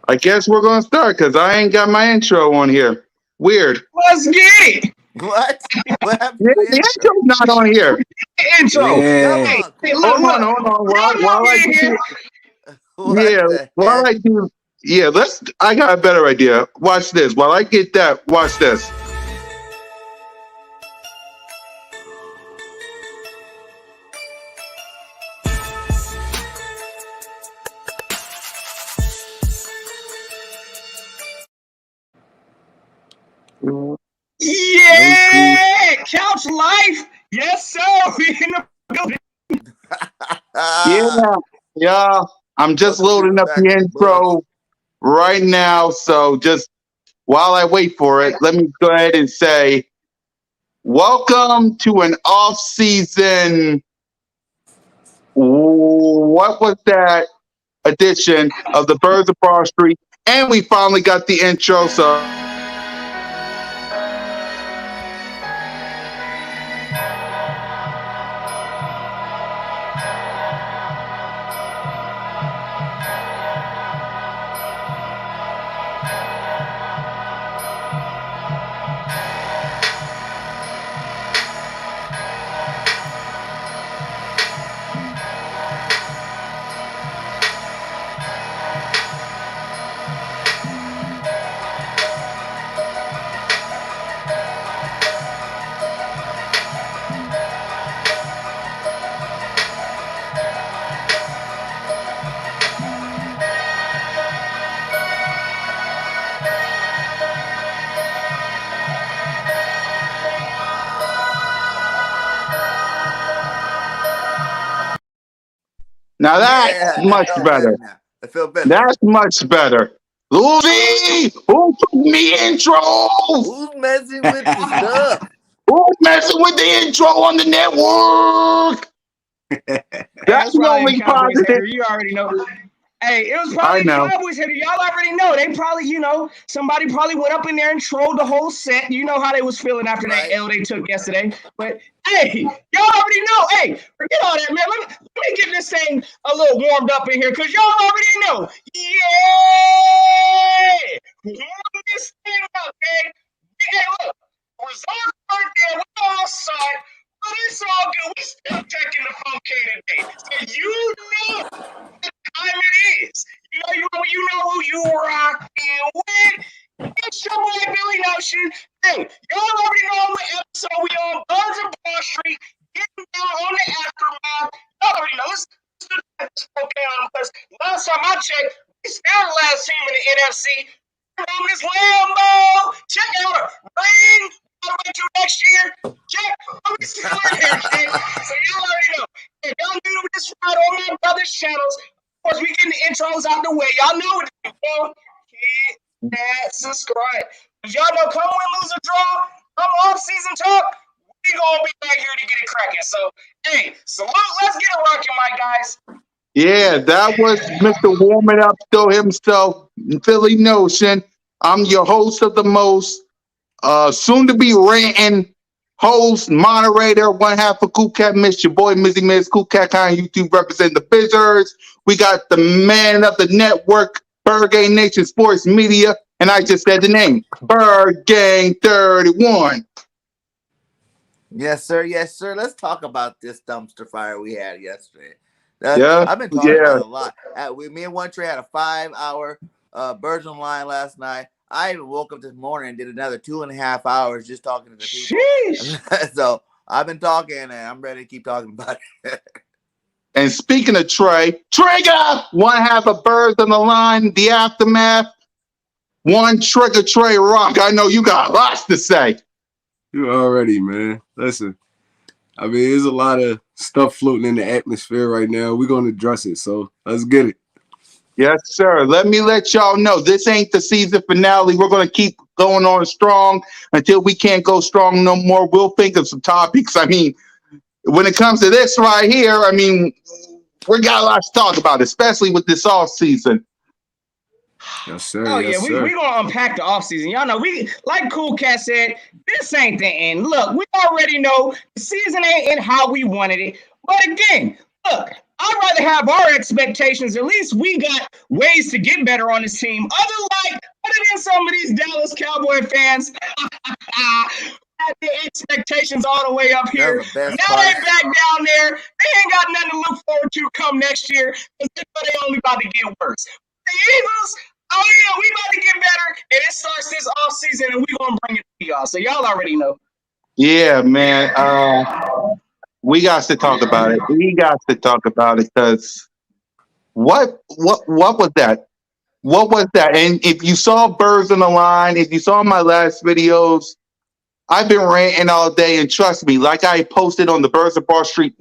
I guess we're gonna start because I ain't got my intro on here. Weird. Let's get it. What? What happened Yeah, to the the intro? intro's not on here. Intro. Come Yeah. Hey, on, hey, Cool look, Hold Cat. on, look. hold on. Y'all know While I we in get here. you, What yeah, the while heck? I do, yeah. Let's. I got a better idea. Watch this. While I get that, watch this. That was cool. Yeah, couch life. Yes, sir. We in the building. Yeah, Ah, yeah. I'm just welcome to the loading up back the of the bus. intro right now. So just while I wait for it, let me go ahead and say, welcome to an off-season. What was that edition of the Birds of Broad Street? And we finally got the intro. So now that's Yeah, I much felt better better. now. I feel better. That's much better. Lucy, who took me intros? Who's messing with the stuff? Who's messing with the intro on the network? Hey, That's that's the probably a only Cowboys positive. hater. You already know. Hey, it was I probably a know. Cowboys hater. Y'all already know. They probably, somebody probably went up in there and trolled the whole set. You know how they was feeling after that Right? L they took yesterday. But hey, y'all already know. Hey, forget all that, man. Let me get this thing a little warmed up in here because y'all already know. Yeah, warm this thing up, man. Hey, look, results right there. We all saw it. But it's all good. We still taking the phone today. So you know time it is. You know who you rocking with. It's your boy Billy Notion. Hey, y'all already know what episode we on. Birds of Wall Street, getting down on the aftermath. Y'all already know. Let's do this okay on because last time I checked, we still the last team in the NFC. On this Lambo, check out a ring all the way to next year. Check, we still in here, kid. So y'all already know. If y'all new to this ride on my brother's channels, of course, we getting the intros out the way. Y'all know what to do. Hit that subscribe. Y'all know, come win, lose, or draw, come off-season talk, we gonna be back here to get it cracking. So, hey, salute. Let's get it rocking, my guys. Yeah, that was Mr. Warming Up Still himself, Philly Notion. I'm your host of the most, soon to be ranting host, moderator, one half of Cool Cat Miss, your boy Mizzy Miz, Cool Cat Kind YouTube representing the Bizzards. We got the man of the network, Bird Gang Nation Sports Media, and I just said the name, Bird Gang 31. Yes, sir. Yes, sir. Let's talk about this dumpster fire we had yesterday. Yeah, I've been talking yeah. about it a lot. Me and One Trey had a 5-hour Virgin line last night. I even woke up this morning and did another 2.5 hours just talking to the people. Sheesh. So I've been talking and I'm ready to keep talking about it. And speaking of Trey, Trigger, one half of Birds on the line, the aftermath, one Trigger Trey Rock. I know you got lots to say. You already, man. Listen, I mean, there's a lot of stuff floating in the atmosphere right now. We're going to address it. So let's get it. Yes, sir. Let me let y'all know this ain't the season finale. We're going to keep going on strong until we can't go strong no more. We'll think of some topics. I mean, when it comes to this right here, I mean, we got a lot to talk about, especially with this off season. Yes, sir. Oh Yes, yeah, we sir. gonna unpack the offseason. Y'all know we like Cool Cat said, this ain't the end. Look, we already know the season ain't in how we wanted it. But again, look, I'd rather have our expectations. At least we got ways to get better on this team. Other than some of these Dallas Cowboy fans, had the expectations all the way up That here. was the best Now part. they back down there. They ain't got nothing to look forward to come next year because they only about to get worse. The Eagles, oh yeah, we about to get better, and it starts this offseason, and we gonna bring it to y'all. So y'all already know. Yeah, man. We got to talk about it. We got to talk about it because what was that? What was that? And if you saw Birds on the Line, if you saw my last videos, I've been ranting all day, and trust me, like I posted on the Birds of Broad Street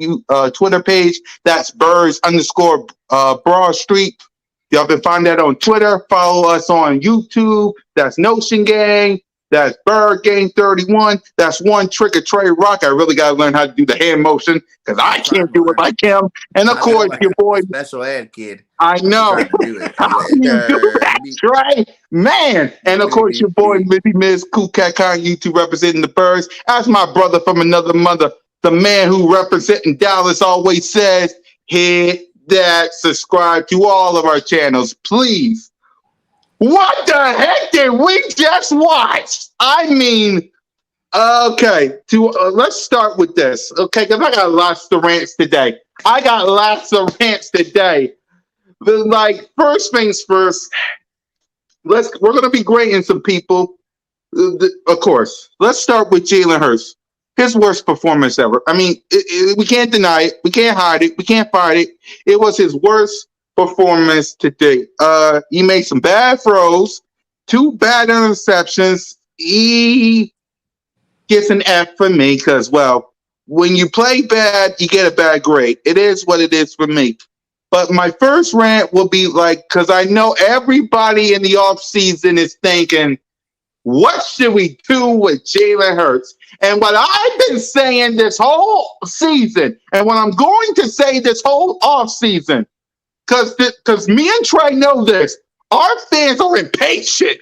Twitter page, that's Birds _ Broad Street. Y'all can find that on Twitter. Follow us on YouTube. That's Notion Gang. That's Bird Gang 31. That's One Trick or Trey Rock. I really got to learn how to do the hand motion because I can't do it like him. And of course, your boy, special ed kid. I know. Trying to do it. How do you do that, Trey? Man. And of course, your boy, Missy Miss Cool Cat Con YouTube representing the Birds. As my brother from another mother, the man who representing Dallas always says, hit that subscribe to all of our channels, please. What the heck did we just watch? I mean, okay, let's start with this, okay, because I got lots of rants today. Like, first things first, we're going to be grading some people, of course. Let's start with Jalen Hurts. His worst performance ever. I mean, we can't deny it. We can't hide it. We can't fight it. It was his worst performance to date. He made some bad throws, 2 bad interceptions. He gets an F for me because, well, when you play bad, you get a bad grade. It is what it is for me. But my first rant will be like, because I know everybody in the offseason is thinking, what should we do with Jalen Hurts? And what I've been saying this whole season, and what I'm going to say this whole offseason, because me and Trey know this, our fans are impatient.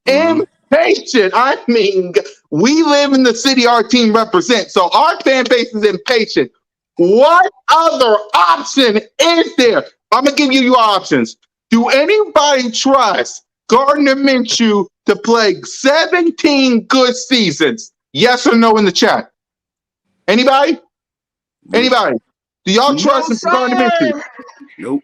Impatient. I mean, we live in the city our team represents, so our fan base is impatient. What other option is there? I'm going to give you your options. Do anybody trust Gardner Minshew to play 17 good seasons? Yes or no in the chat? Anybody? Anybody? Do y'all trust Mr. Gardner Minshew? Nope.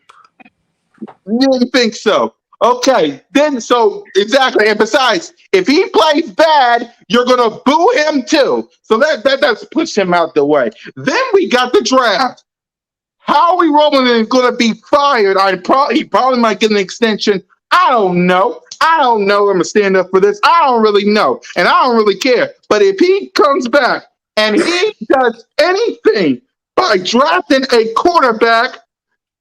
You didn't think so. Okay, then so exactly. And besides, if he plays bad, you're gonna boo him too. So that's push him out the way. Then we got the draft. Howie Roman is gonna be fired. He probably might get an extension. I don't know. I'm gonna stand up for this. I don't really know, and I don't really care. But if he comes back and he does anything by drafting a quarterback,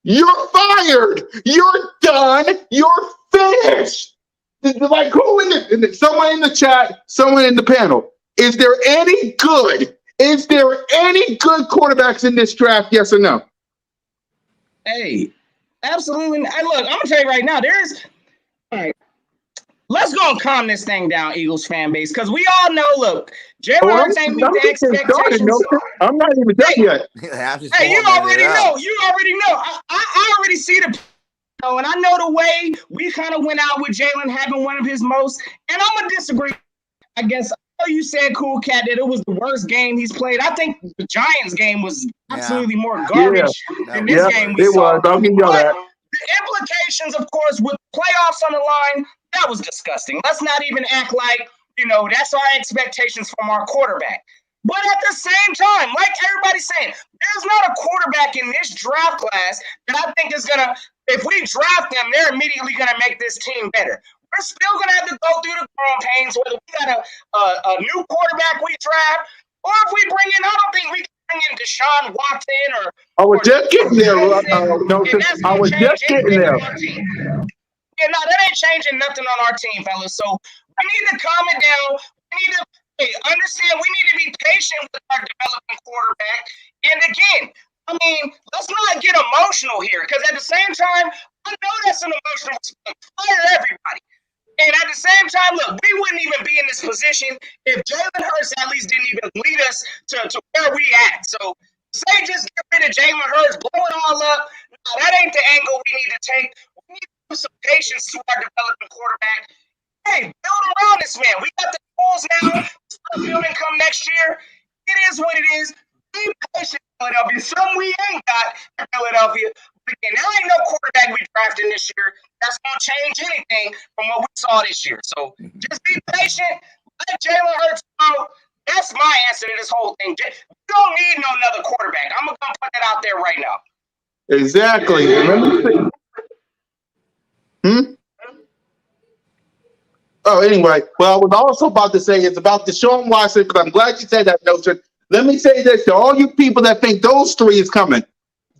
you're fired. You're done. You're finished. Like, who someone in the chat, someone in the panel. Is there any good quarterbacks in this draft? Yes or no? Hey, absolutely. Hey, look, I'm gonna tell you right now, all right. Let's go and calm this thing down, Eagles fan base, because we all know, look, Jalen Hurts ain't meet the expectations. I'm not even done yet. Hey, you already know. I already see the and I know the way we kind of went out with Jalen having one of his most, and I'm gonna disagree. I guess I know you said, Cool Cat, that it was the worst game he's played. I think the Giants game was absolutely more garbage than this game we saw. I'll give you that. The implications, of course, with playoffs on the line, that was disgusting. Let's not even act like, that's our expectations from our quarterback. But at the same time, like everybody's saying, there's not a quarterback in this draft class that I think is going to, if we draft them, they're immediately going to make this team better. We're still going to have to go through the growing pains, whether we got a new quarterback we draft, or if we bring in, I don't think we can bring in Deshaun Watson or. I was just getting there. I was just getting there. Yeah, no, that ain't changing nothing on our team, fellas. So we need to calm it down. We need to understand we need to be patient with our developing quarterback. And again, I mean, let's not get emotional here, because at the same time, I know that's an emotional response. Fire everybody. And at the same time, look, we wouldn't even be in this position if Jalen Hurts at least didn't even lead us to where we at. So Say just get rid of Jalen Hurts, blow it all up. No, that ain't the angle we need to take. We need to put some patience to our developing quarterback. Hey, build around this man. We got the tools now. Start building come next year. It is what it is. Be patient, Philadelphia. Some we ain't got in Philadelphia. But again, there ain't no quarterback we drafted this year that's going to change anything from what we saw this year. So just be patient. Let Jalen Hurts go. That's my answer to this whole thing. We don't need no another quarterback. I'm going to put that out there right now. Exactly. Remember? Oh, anyway. Well, I was also about to say it's about Deshaun Watson, but I'm glad you said that, Notion. Let me say this to all you people that think those three is coming.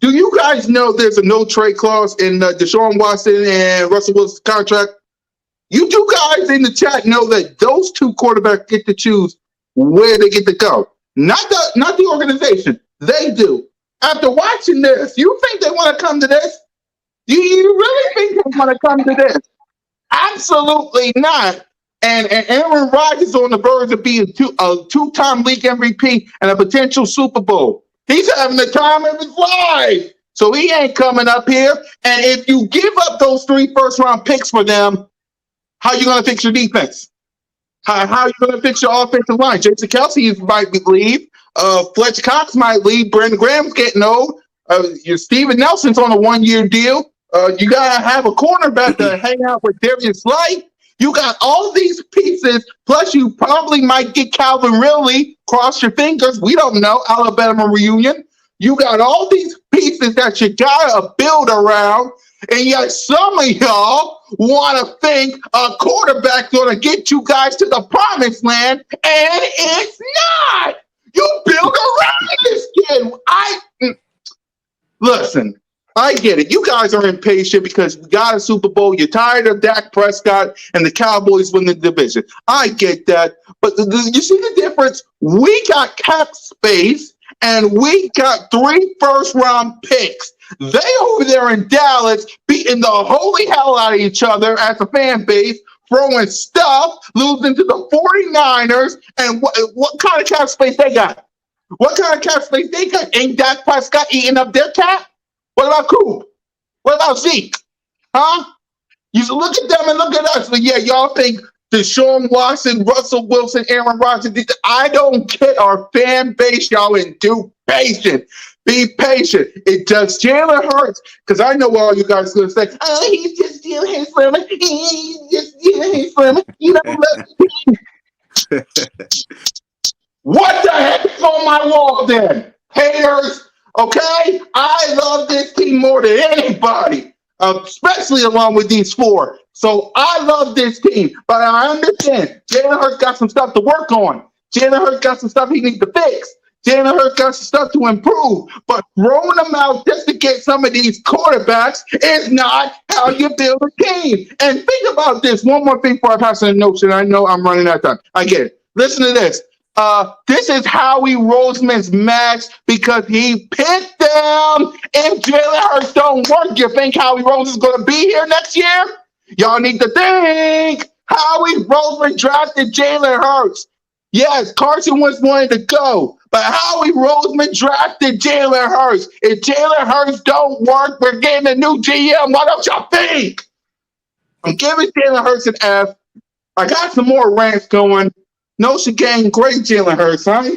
Do you guys know there's a no trade clause in Deshaun Watson and Russell Wilson's contract? You two guys in the chat know that those two quarterbacks get to choose where they get to go. Not the organization. They do. After watching this, you think they want to come to this? Do you really think they want to come to this? Absolutely not. And Aaron Rodgers is on the verge of being a two-time league MVP and a potential Super Bowl. He's having the time of his life. So he ain't coming up here. And if you give up those 3 first-round picks for them, how are you going to fix your defense? How are you going to fix your offensive line? Jason Kelce might leave. Fletcher Cox might leave. Brandon Graham's getting old. Steven Nelson's on a 1-year deal. You got to have a cornerback to hang out with Darius Slay. You got all these pieces, plus you probably might get Calvin Ridley. Cross your fingers. We don't know. Alabama reunion. You got all these pieces that you got to build around, and yet some of y'all want to think a quarterback's going to get you guys to the promised land, and it's not. You build around this kid. Listen. I get it. You guys are impatient because we got a Super Bowl. You're tired of Dak Prescott and the Cowboys winning the division. I get that. But you see the difference? We got cap space and we got 3 first-round picks. They over there in Dallas beating the holy hell out of each other as a fan base, throwing stuff, losing to the 49ers. And what kind of cap space they got? What kind of cap space they got? Ain't Dak Prescott eating up their cap? What about Coop? What about Zeke? Huh? You look at them and look at us. But yeah, y'all think Deshaun Watson, Russell Wilson, Aaron Rodgers. I don't get our fan base, y'all, and do patient. Be patient. It does Jalen Hurts, because I know all you guys are going to say, oh, he's just stealing his slimmer. He's just stealing his slimmer. You know, what the heck is on my wall then? Haters. Okay, I love this team more than anybody, especially along with these 4. So I love this team, but I understand Jalen Hurts got some stuff to work on. Jalen Hurts got some stuff he needs to fix. Jalen Hurts got some stuff to improve, but throwing them out just to get some of these quarterbacks is not how you build a team. And think about this. One more thing before I pass the notes, and I know I'm running out of time. I get it. Listen to this. This is Howie Roseman's match because he picked them. If Jalen Hurts don't work, you think Howie Roseman's going to be here next year? Y'all need to think. Howie Roseman drafted Jalen Hurts. Yes, Carson Wentz wanted to go, but Howie Roseman drafted Jalen Hurts. If Jalen Hurts don't work, we're getting a new GM. What don't y'all think? I'm giving Jalen Hurts an F. I got some more rants going. No, she gained great Jalen Hurts, huh?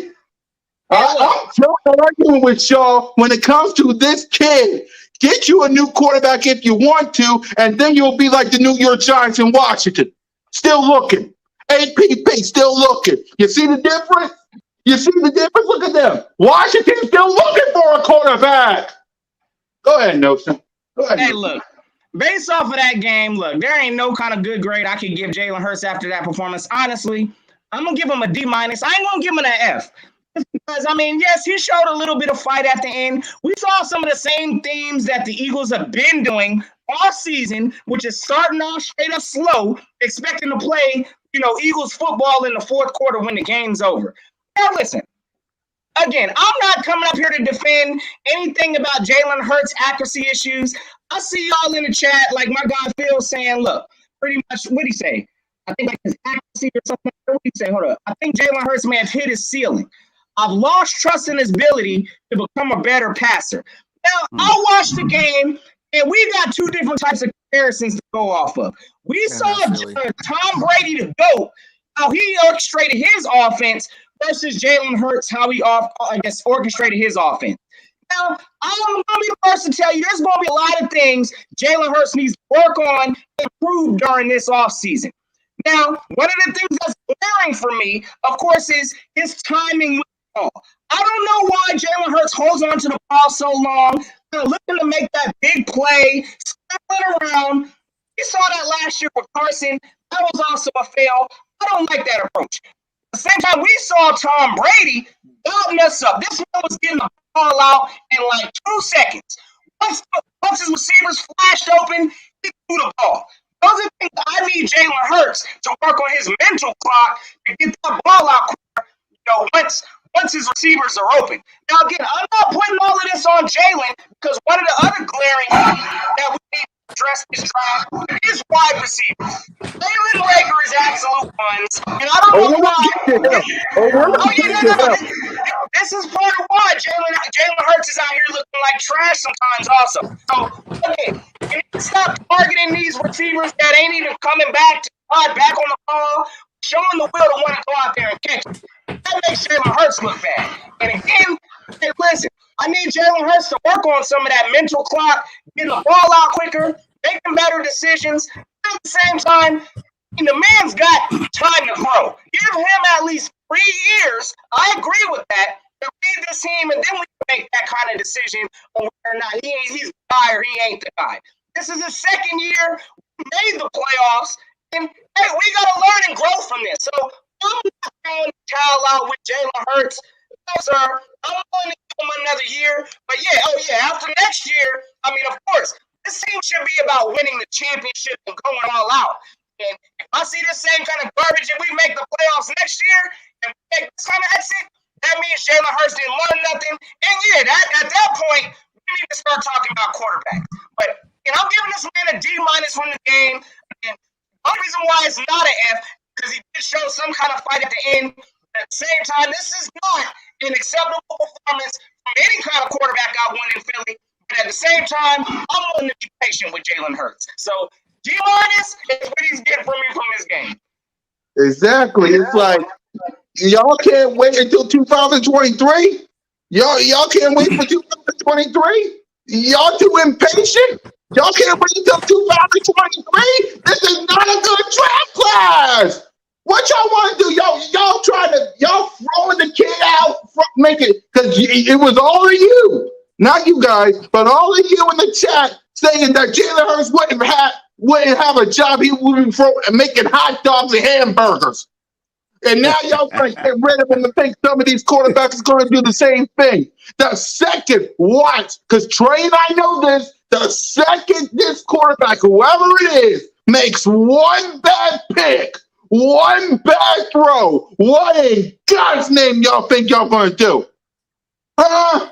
I'm still arguing with y'all when it comes to this kid. Get you a new quarterback if you want to, and then you'll be like the New York Giants in Washington. Still looking. APP, still looking. You see the difference? You see the difference? Look at them. Washington's still looking for a quarterback. Go ahead, Notion. Go ahead. Hey, look. Based off of that game, look, there ain't no kind of good grade I can give Jalen Hurts after that performance. Honestly, I'm going to give him a D-. I ain't going to give him an F. Because, I mean, yes, he showed a little bit of fight at the end. We saw some of the same themes that the Eagles have been doing all season, which is starting off straight up slow, expecting to play, Eagles football in the fourth quarter when the game's over. Now, listen. Again, I'm not coming up here to defend anything about Jalen Hurts' accuracy issues. I see y'all in the chat, like my guy Phil saying, look, pretty much, what'd he say? I think like his accuracy or something. What did he say? Hold up. I think Jalen Hurts may have hit his ceiling. I've lost trust in his ability to become a better passer. Now, I watched the game, and we got two different types of comparisons to go off of. We saw Tom Brady, the GOAT, how he orchestrated his offense versus Jalen Hurts, how he orchestrated his offense. Now, I'm going to be the first to tell you there's going to be a lot of things Jalen Hurts needs to work on and improve during this offseason. Now, one of the things that's glaring for me, of course, is his timing with the ball. I don't know why Jalen Hurts holds on to the ball so long, looking to make that big play, scrambling around. We saw that last year with Carson. That was also a fail. I don't like that approach. At the same time, we saw Tom Brady not mess up. This man was getting the ball out in like 2 seconds. Once his receivers flashed open, he threw the ball. Those are things I need Jalen Hurts to work on his mental clock to get that ball out quicker, once his receivers are open. Now, again, I'm not putting all of this on Jalen because one of the other glaring things that we need to address this draft is wide receivers. Jalen Rager is absolute ones, and I don't know why. This is part of why Jalen Hurts is out here looking like trash sometimes also. So, again, you need to stop targeting these receivers that ain't even coming back to try back on the ball, showing the will to want to go out there and catch it. That makes Jalen Hurts look bad. And again, hey, listen, I need Jalen Hurts to work on some of that mental clock, getting the ball out quicker, making better decisions. At the same time, the man's got time to grow. Give him at least 3 years. I agree with that. To lead this team, and then we can make that kind of decision on whether or not he's the guy or he ain't the guy. This is his second year. We made the playoffs, and hey, we got to learn and grow from this. So I'm not throwing the towel out with Jalen Hurts. No, sir. I'm willing to give him another year. But after next year, I mean, of course, this team should be about winning the championship and going all out. And if I see this same kind of garbage and we make the playoffs next year and we make this kind of exit, that means Jalen Hurts didn't learn nothing. And at that point, we need to start talking about quarterbacks. But I'm giving this man a D- from the game. And the only reason why it's not an F because he did show some kind of fight at the end. But at the same time, this is not an acceptable performance from any kind of quarterback I won in Philly. But at the same time, I'm willing to be patient with Jalen Hurts. So G- is what he's getting from me from this game. Exactly. It's like y'all can't wait until 2023. Y'all can't wait for 2023. Y'all too impatient. Y'all can't wait until 2023. This is not a good draft class. What y'all want to do? Y'all throwing the kid out, make it because it was all of you, not you guys, but all of you in the chat saying that Jalen Hurts wouldn't have a job. He would be making hot dogs and hamburgers. And now y'all want to get rid of him and think some of these quarterbacks is going to do the same thing. The second, watch, because Trey and I know this, the second this quarterback, whoever it is, makes one bad pick, one bad throw, what in God's name y'all think y'all going to do? Huh?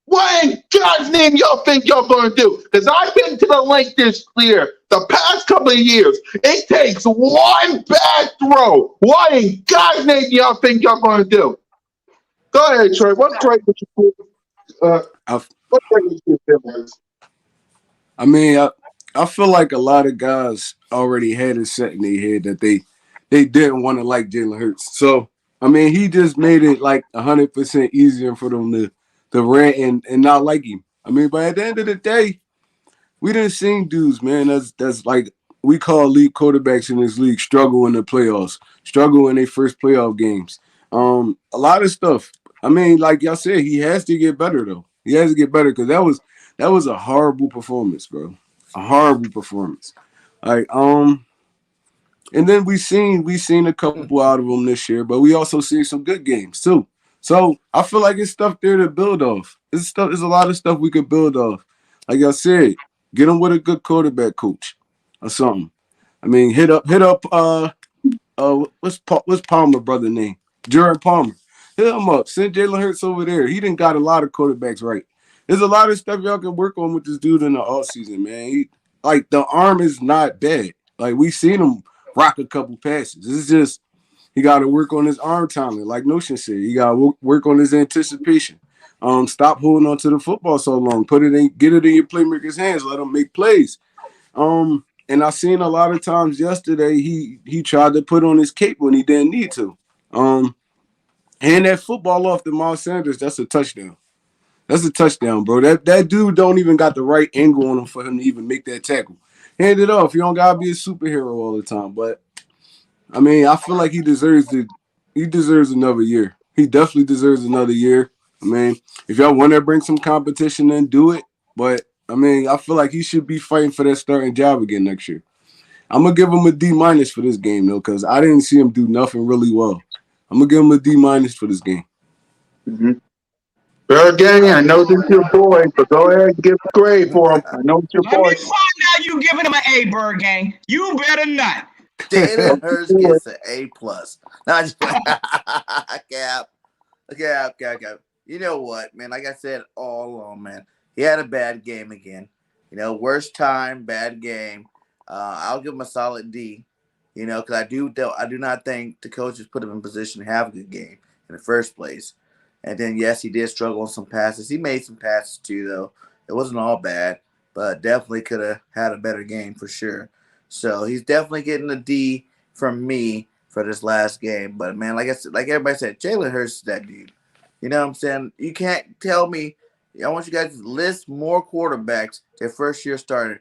What in God's name y'all think y'all going to do? Because I've been to the link this year, the past couple of years. It takes one bad throw. What in God's name y'all think y'all going to do? Go ahead, Trey. What trade would you do? What trade would you do? I mean, I feel like a lot of guys already had it set in their head that they didn't want to like Jalen Hurts. So, I mean, he just made it like 100% easier for them to rant and not like him. I mean, but at the end of the day, we didn't see dudes, man. That's like we call elite quarterbacks in this league struggle in the playoffs, struggle in their first playoff games. A lot of stuff. I mean, like y'all said, he has to get better though. He has to get better because that was a horrible performance, bro. A horrible performance. Like, and then we seen a couple out of them this year, but we also seen some good games too. So I feel like it's stuff there to build off. It's a lot of stuff we could build off. Like I said, get him with a good quarterback coach or something. I mean, hit up what's Palmer brother name? Jared Palmer. Hit him up. Send Jalen Hurts over there. He done got a lot of quarterbacks right. There's a lot of stuff y'all can work on with this dude in the offseason, man. Like the arm is not bad. Like we seen him rock a couple passes. It's just He got to work on his arm talent, like Notion said. He got to work on his anticipation. Stop holding on to the football so long. Get it in your playmaker's hands. Let him make plays. And I seen a lot of times yesterday he tried to put on his cape when he didn't need to. Hand that football off to Miles Sanders. That's a touchdown. That's a touchdown, bro. That dude don't even got the right angle on him for him to even make that tackle. Hand it off. You don't gotta be a superhero all the time. But I mean, I feel like he deserves another year. He definitely deserves another year. I mean, if y'all want to bring some competition in, do it. But I mean, I feel like he should be fighting for that starting job again next year. I'm gonna give him a D minus for this game though, because I didn't see him do nothing really well. I'm gonna give him a D minus for this game. Mm-hmm. Gang, I know this your boy, but go ahead and give a grade for him. I know it's your Let me boy. find out you giving him an A, Bird Gang. You better not. Jalen Hurts gets an A plus. No, I just cap. Cap. You know what, man? Like I said all along, man, he had a bad game again. You know, worst time, bad game. I'll give him a solid D. You know, because I do not think the coaches put him in position to have a good game in the first place. And then yes, he did struggle on some passes. He made some passes too, though. It wasn't all bad, but definitely could have had a better game for sure. So he's definitely getting a D from me for this last game. But man, like I said, like everybody said, Jalen Hurts is that dude. You know what I'm saying? You can't tell me. I want you guys to list more quarterbacks their first year started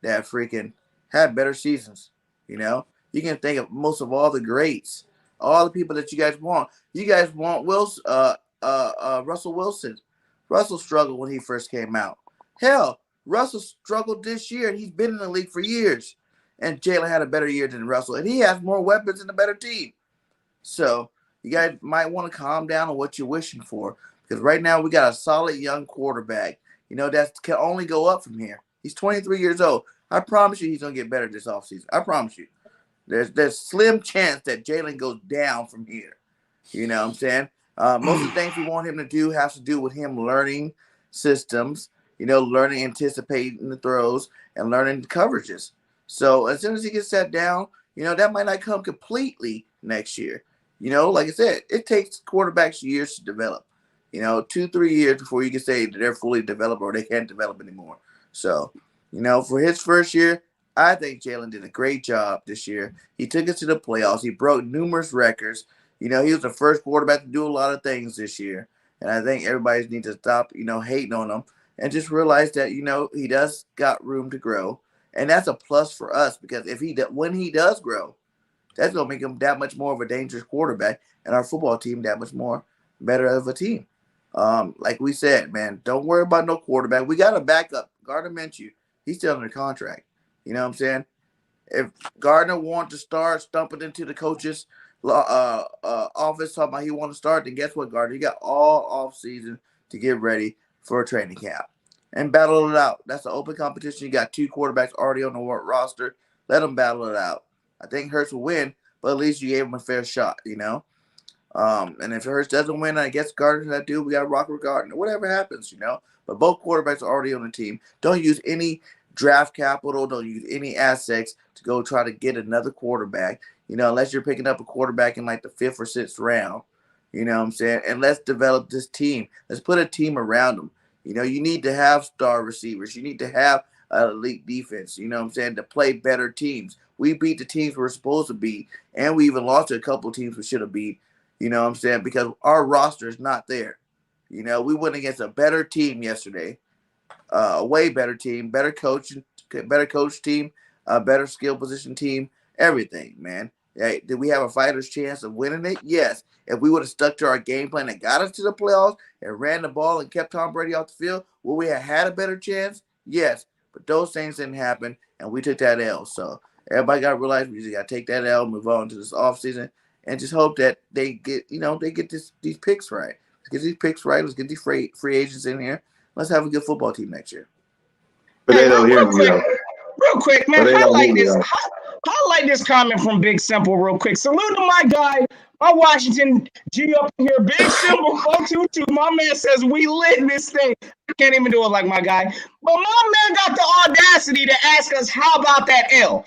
that freaking had better seasons. You know, you can think of most of all the greats, all the people that you guys want. You guys want Russell Wilson. Russell struggled when he first came out. Hell, Russell struggled this year, and he's been in the league for years. And Jalen had a better year than Russell, and he has more weapons and a better team. So you guys might want to calm down on what you're wishing for, because right now we got a solid young quarterback. You know, that can only go up from here. He's 23 years old. I promise you he's going to get better this offseason. I promise you. There's slim chance that Jalen goes down from here. You know what I'm saying? Most of the things we want him to do has to do with him learning systems, you know, learning, anticipating the throws, and learning the coverages. So as soon as he gets that down, you know, that might not come completely next year. You know, like I said, it takes quarterbacks years to develop. You know, 2-3 years before you can say that they're fully developed or they can't develop anymore. So, you know, for his first year, I think Jalen did a great job this year. He took us to the playoffs. He broke numerous records. You know, he was the first quarterback to do a lot of things this year. And I think everybody needs to stop, you know, hating on him and just realize that, you know, he does got room to grow. And that's a plus for us, because when he does grow, that's going to make him that much more of a dangerous quarterback, and our football team that much more better of a team. Like we said, man, don't worry about no quarterback. We got a backup. Gardner Minshew, he's still under contract. You know what I'm saying? If Gardner wants to start stumping into the coaches' office talking about he want to start, then guess what, Gardner? You got all off season to get ready for a training camp and battle it out. That's an open competition. You got two quarterbacks already on the roster. Let them battle it out. I think Hurts will win, but at least you gave him a fair shot, you know? And if Hurts doesn't win, I guess Gardner's that dude. We got to rock with Gardner. Whatever happens, you know? But both quarterbacks are already on the team. Don't use any draft capital. Don't use any assets to go try to get another quarterback, you know, unless you're picking up a quarterback in like the 5th or 6th round. You know what I'm saying? And let's develop this team. Let's put a team around them. You know, you need to have star receivers. You need to have an elite defense, you know what I'm saying, to play better teams. We beat the teams we're supposed to beat, and we even lost to a couple of teams we should have beat, you know what I'm saying, because our roster is not there. You know, we went against a better team yesterday, a way better team, better coach team, a better skill position team, everything, man. Hey, did we have a fighter's chance of winning it? Yes. If we would have stuck to our game plan and got us to the playoffs and ran the ball and kept Tom Brady off the field, would we have had a better chance? Yes. But those things didn't happen, and we took that L. So everybody got to realize we just got to take that L, move on to this offseason, and just hope that they get, you know, these picks right. Let's get these picks right. Let's get these free agents in here. Let's have a good football team next year. But they don't hear me, though. Real quick, man. But they don't hear me, though. Highlight this comment from Big Simple real quick. Salute to my guy, my Washington G up in here. Big Simple 422. My man says we lit in this thing. I can't even do it like my guy. But my man got the audacity to ask us, how about that L?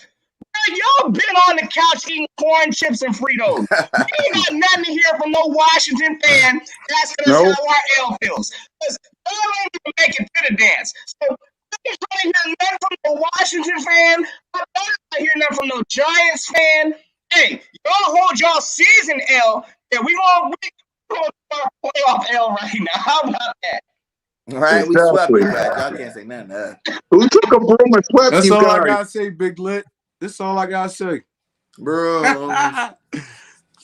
y'all been on the couch eating corn chips and Fritos. We ain't got nothing to hear from no Washington fan asking us Nope. how our L feels. Because y'all ain't even make it to the dance. So we ain't trying to hear nothing from no Washington fan. I'm not hear nothing from no Giants fan. Hey, y'all hold y'all season L. Yeah, we gonna start playoff L right now. How about that? All right, we swept Exactly. you guys. Y'all can't say nothing to us. Who took a broom and swept That's you all I guys? gotta say, Big Lit. That's all I gotta say. Bro.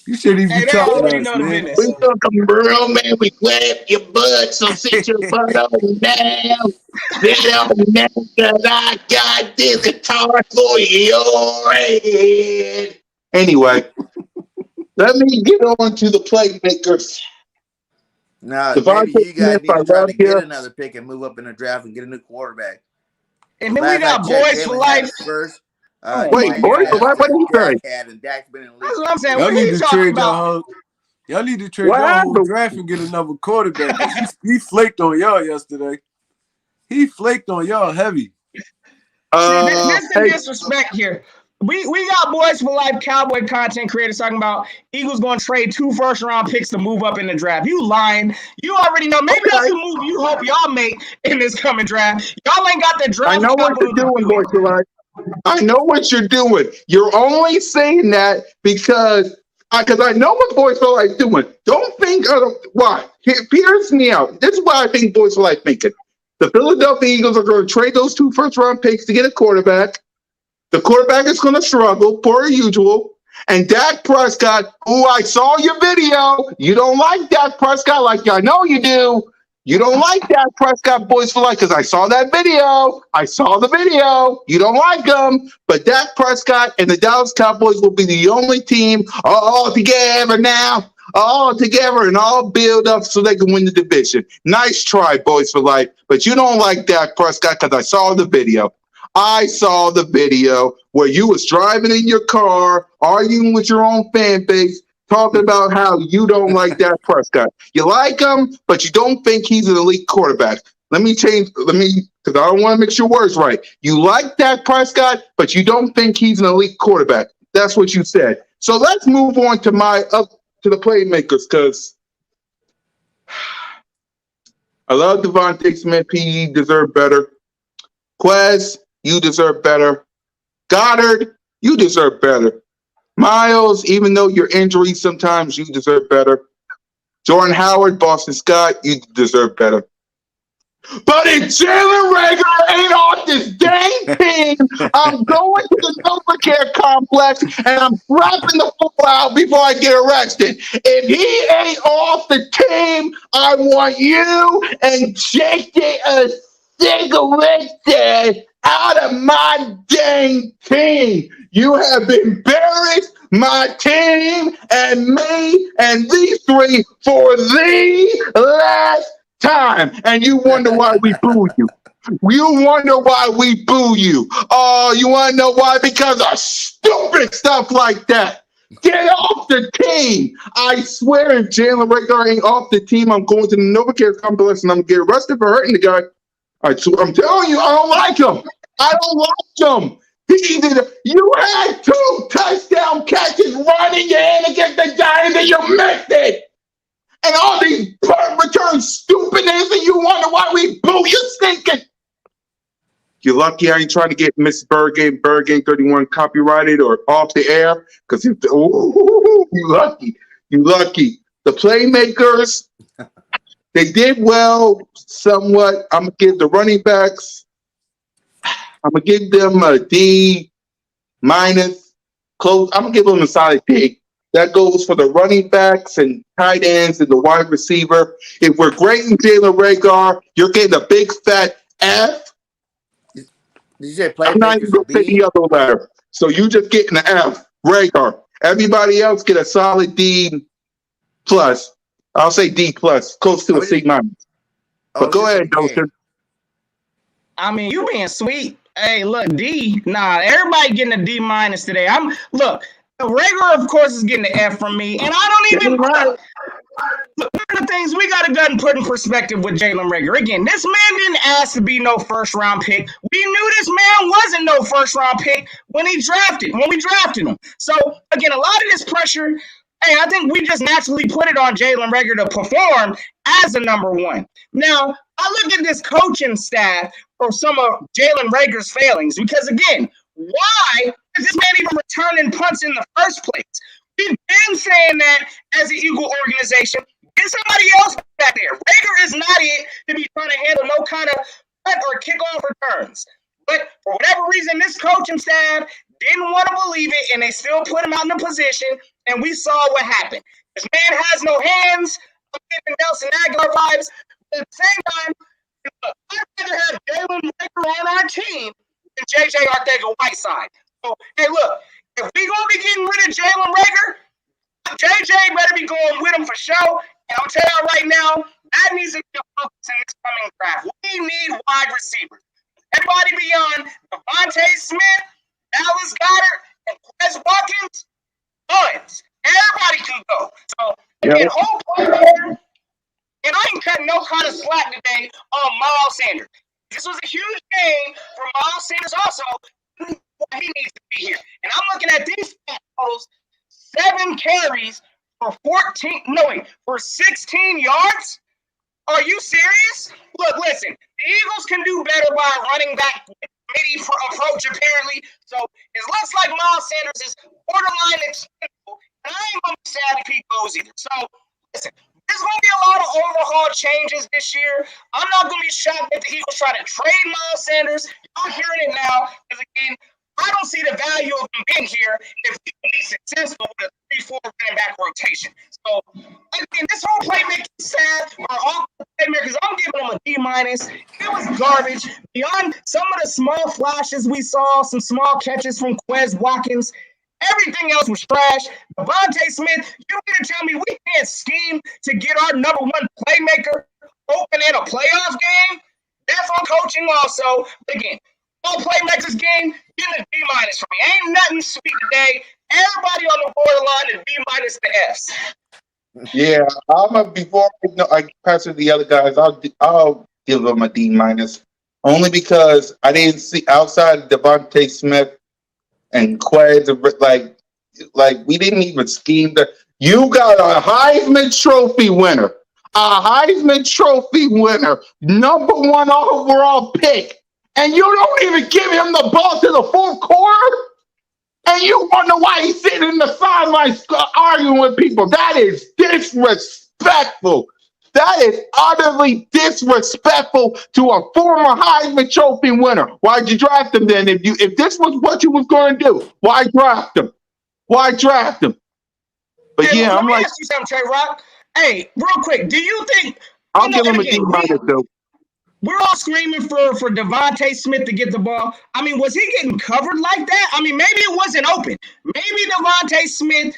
You shouldn't even Hey, be they talking already to us, know the man. business. We took a broom and we swept your butt, so sit your butt on down. Sit on down, cause I got this guitar for your head. Anyway, let me get on to the playmakers. Now, maybe Devontae you guys Smith, need I to try love to get you. another pick and move up in the draft and get a new quarterback. And then we Last I got checked, boys for Jalen had life. the first. Oh Wait, my Jalen boys, God. has what the did he Dak say? had, and Dak's been in the league That's for what I'm saying. years. Y'all What need are you to talking trade about? y'all need to trade What your whole happened? draft and get another quarterback because he flaked on y'all yesterday. He flaked on y'all heavy. See, this the Hey, disrespect here. We got boys for life cowboy content creators talking about Eagles going to trade 2 first-round picks to move up in the draft. You lying. You already know. Maybe that's okay. the move you hope y'all make in this coming draft. Y'all ain't got the I draft know what you're capital to doing, do it. boys for life. I know what you're doing. You're only saying that because I know what Boys for Life doing. Don't think of why. Here's me out. This is what I think Boys for Life thinking. The Philadelphia Eagles are going to trade those 2 first-round picks to get a quarterback. The quarterback is going to struggle, per usual. And Dak Prescott, who I saw your video, you don't like Dak Prescott like I know you do. You don't like Dak Prescott, Boys for Life, because I saw that video. I saw the video. You don't like him. But Dak Prescott and the Dallas Cowboys will be the only team all together now, all together and all build up so they can win the division. Nice try, Boys for Life. But you don't like Dak Prescott because I saw the video. I saw the video where you was driving in your car, arguing with your own fan base, talking about how you don't like Dak Prescott. You like him, but you don't think he's an elite quarterback. Because I don't want to mix your words right. You like Dak Prescott, but you don't think he's an elite quarterback. That's what you said. So let's move on to to the playmakers, because I love Devontae Smith. He deserved better. Quez, you deserve better. Goddard, you deserve better. Miles, even though your injuries sometimes, you deserve better. Jordan Howard, Boston Scott, you deserve better. But if Jalen Rager ain't off this dang team, I'm going to the NovaCare complex and I'm slapping the football out before I get arrested. If he ain't off the team, I want you and JJ cigarette out of my dang team. You have embarrassed my team and me and these 3 for the last time, and you wonder why we boo you. You wonder why we boo you. Oh, you want to know why? Because of stupid stuff like that. Get off the team. I swear, if Jalen Rager ain't off the team, I'm going to the NovaCare complex and I'm going to get arrested for hurting the guy. I'm telling you, I don't like him. I don't like him. You had 2 touchdown catches running your hand against the Giants and you missed it. And all these punt return stupidness, and you wonder why we boo you stinking. You're lucky I ain't trying to get Miss Bird 31 copyrighted or off the air, because you lucky. You lucky. The playmakers, they did well somewhat. I'm going to give the running backs, I'm going to give them a D minus. Close. I'm going to give them a solid D. That goes for the running backs and tight ends and the wide receiver. If we're grading Jalen Rager, you're getting a big fat F. Did you say I'm not even playmakers a going to say the B? other letter. So you just getting an F. Rager. Everybody else get a solid D plus. I'll say D plus, close to a C minus. But Oh, go just for ahead, the game. Dosha. I mean, you being sweet. Hey, look, D. Nah, everybody getting a D minus today. Look. Rager, of course, is getting the F from me, and I don't even Right. look. look, one of the things we got to go and put in perspective with Jalen Reagor. Again, this man didn't ask to be no first round pick. We knew this man wasn't no first round pick when we drafted him. So again, a lot of this pressure, hey, I think we just naturally put it on Jalen Reagor to perform as a number one. Now, I look at this coaching staff for some of Jalen Reagor's failings because again, why is this man even returning punts in the first place? We've been saying that as an Eagle organization. Get somebody else back there. Reagor is not it to be trying to handle no kind of punt or kickoff returns. But for whatever reason, this coaching staff didn't want to believe it, and they still put him out in a position, and we saw what happened. This man has no hands. I'm getting Nelson Aguilar vibes. But at the same time, I'd rather have Jalen Reagor on our team than J.J. Arcega-Whiteside. So, hey, look, if we're going to be getting rid of Jalen Reagor, JJ better be going with him for sure. And I'm telling you right now, that needs to be a focus in this coming draft. We need wide receivers. Everybody beyond Devontae Smith, Dallas Goedert, and Quez Watkins, tons. Everybody can go. So, again, whole player, and I ain't cutting no kind of slack today on Miles Sanders. This was a huge game for Miles Sanders also. He needs to be here. And I'm looking at these totals. 7 carries for 16 yards? Are you serious? Look, listen, the Eagles can do better by running back midi approach, apparently. So it looks like Miles Sanders is borderline expendable, and I ain't going to be sad if he goes either. So, listen, there's going to be a lot of overhaul changes this year. I'm not going to be shocked if the Eagles try to trade Miles Sanders. Y'all hearing it now, because again, I don't see the value of him being here if he can be successful with a 3-4 running back rotation. So, again, this whole playmaking set are all playmakers. I'm giving him a D-. It was garbage. Beyond some of the small flashes we saw, some small catches from Quez Watkins, everything else was trash. Devontae Smith, you don't get to tell me we can't scheme to get our number one playmaker open in a playoff game? That's on coaching also. But again, all playmakers game, give it a D- for me. Ain't nothing sweet today. Everybody on the borderline is B- to Fs. Yeah, before I pass it to the other guys, I'll give them a D-, only because I didn't see outside Devontae Smith and Quez, like we didn't even scheme that. You got a Heisman Trophy winner, number one overall pick, and you don't even give him the ball to the fourth quarter, and you wonder why he's sitting in the sidelines arguing with people. That is disrespectful. That is utterly disrespectful to a former Heisman Trophy winner. Why'd you draft him then? If this was what you was going to do, why draft him? But hey, yeah, let I'm me like, ask you something, Trey Rock. Hey, real quick, do you think I'll give him a D- though. we're all screaming for Devontae Smith to get the ball? I mean, was he getting covered like that? I mean, maybe it wasn't open. Maybe Devontae Smith,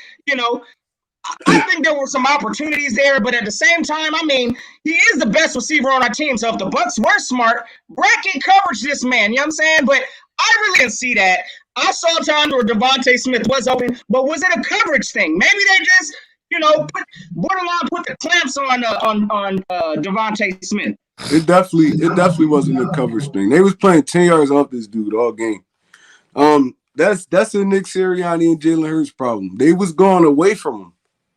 I think there were some opportunities there, but at the same time, I mean, he is the best receiver on our team. So if the Bucs were smart, bracket coverage this man, you know what I'm saying? But I really didn't see that. I saw times where Devontae Smith was open, but was it a coverage thing? Maybe they just, put the clamps on Devontae Smith. It definitely wasn't a coverage thing. They was playing 10 yards off this dude all game. That's a Nick Sirianni and Jalen Hurts problem. They was going away from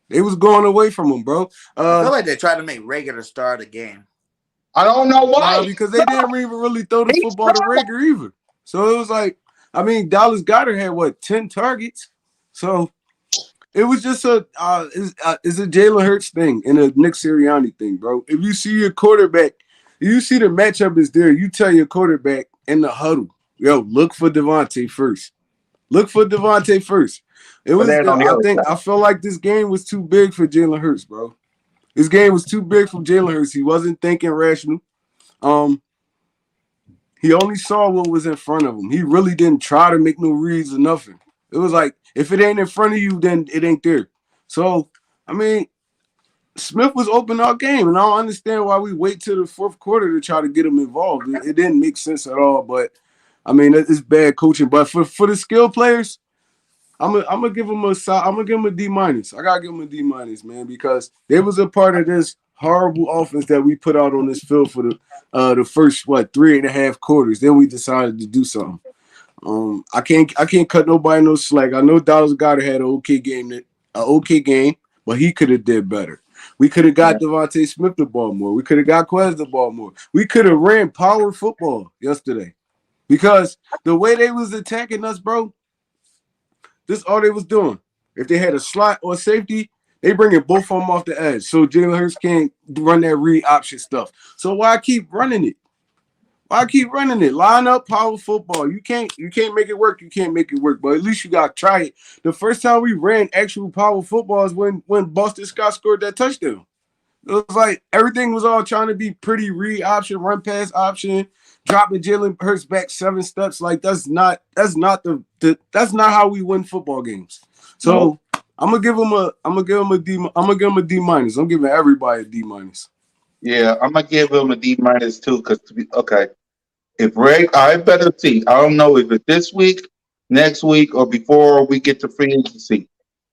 him. Bro. I feel like they tried to make Reagor to start a game. I don't know why. Because they didn't even really throw the football to Reagor either. So it was like, Dallas Goedert had 10 targets. So it was just it's a Jalen Hurts thing and a Nick Sirianni thing, bro. If you see your quarterback, you see the matchup is there, you tell your quarterback in the huddle, yo, look for Devontae first. It was. I felt like this game was too big for Jalen Hurts, bro. This game was too big for Jalen Hurts. He wasn't thinking rational. He only saw what was in front of him. He really didn't try to make no reads or nothing. It was like, if it ain't in front of you, then it ain't there. So, Smith was open all game, and I don't understand why we wait till the fourth quarter to try to get him involved. It didn't make sense at all, but, it's bad coaching. But for the skill players, I'm gonna give him I'm gonna give him a D minus. I gotta give him a D minus, man, because they was a part of this horrible offense that we put out on this field for the first 3.5 quarters. Then we decided to do something. I can't cut nobody no slack. I know Dallas Goddard had an okay game, but he could have did better. We could have got Devontae Smith the ball more. We could have got Quez the ball more. We could have ran power football yesterday because the way they was attacking us, bro, this all they was doing. If they had a slot or safety, they bringing both of them off the edge, so Jalen Hurts can't run that read option stuff. So why keep running it? Why keep running it? Line up power football. You can't make it work. You can't make it work. But at least you got to try it. The first time we ran actual power football is when Boston Scott scored that touchdown. It was like everything was all trying to be pretty read option, run pass option, dropping Jalen Hurts back 7 steps. Like that's not how we win football games. So I'm gonna give him a D minus. I'm giving everybody a D minus. Yeah, I'm gonna give him a D minus too. Because okay, if Ray, I better see. I don't know if it's this week, next week, or before we get to free agency.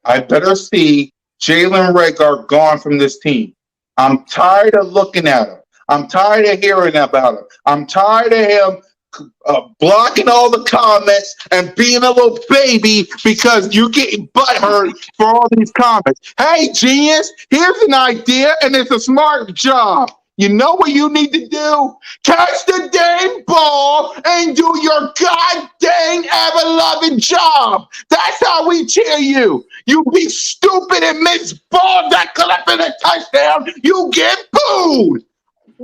I better see Jalen Rager gone from this team. I'm tired of looking at him. I'm tired of hearing about him. I'm tired of him blocking all the comments and being a little baby because you getting butthurt for all these comments. Hey, genius, here's an idea, and it's a smart job. You know what you need to do? Catch the dang ball and do your god dang ever loving job. That's how we cheer you. You be stupid and miss balls that could have been a touchdown. You get booed.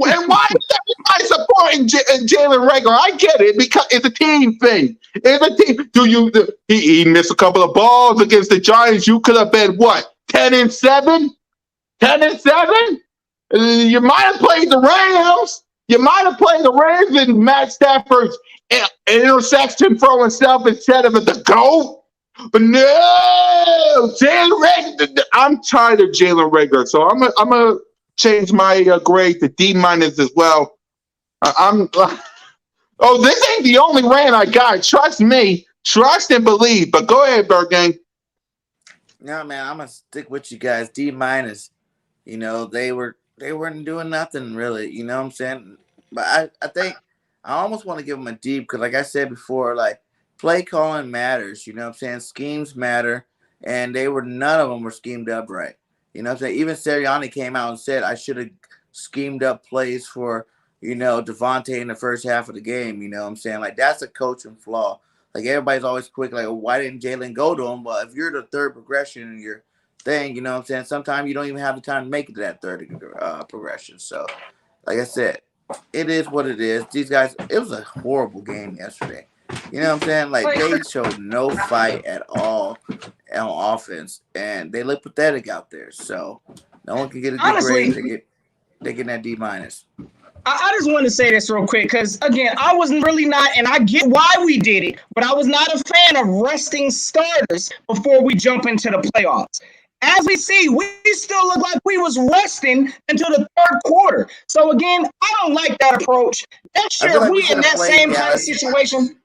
And why is everybody supporting Jalen Rager? I get it because it's a team thing. It's a team. He missed a couple of balls against the Giants. You could have been what 10-7, 10-7. You might have played the Rams. You might have played the Rams and Matt Stafford's interception throw himself instead of the GOAT. But no, Jalen Rager. I'm tired of Jalen Rager, so I'm a change my grade to D minus as well. I'm. Oh, this ain't the only rant I got. Trust me. Trust and believe. But go ahead, Bergang. No, man, I'm gonna stick with you guys. D minus. They weren't doing nothing really. You know what I'm saying? But I think I almost want to give them a D because, like I said before, like play calling matters. You know what I'm saying? Schemes matter, and none of them were schemed up right. You know what I'm saying? Even Sirianni came out and said I should have schemed up plays for Devontae in the first half of the game. You know what I'm saying? Like that's a coaching flaw. Like everybody's always quick, like, why didn't Jalen go to him? Well, if you're the third progression in your thing, you know what I'm saying? Sometimes you don't even have the time to make it to that third progression. So, like I said, it is what it is. These guys, it was a horrible game yesterday. You know what I'm saying? Like they showed no fight at all on offense, and they look pathetic out there. So no one can get a good grade. They get that D minus. I just want to say this real quick because, again, I wasn't really not, and I get why we did it, but I was not a fan of resting starters before we jump into the playoffs. As we see, we still look like we was resting until the third quarter. So, again, I don't like that approach. Next year, if we in that same kind of situation.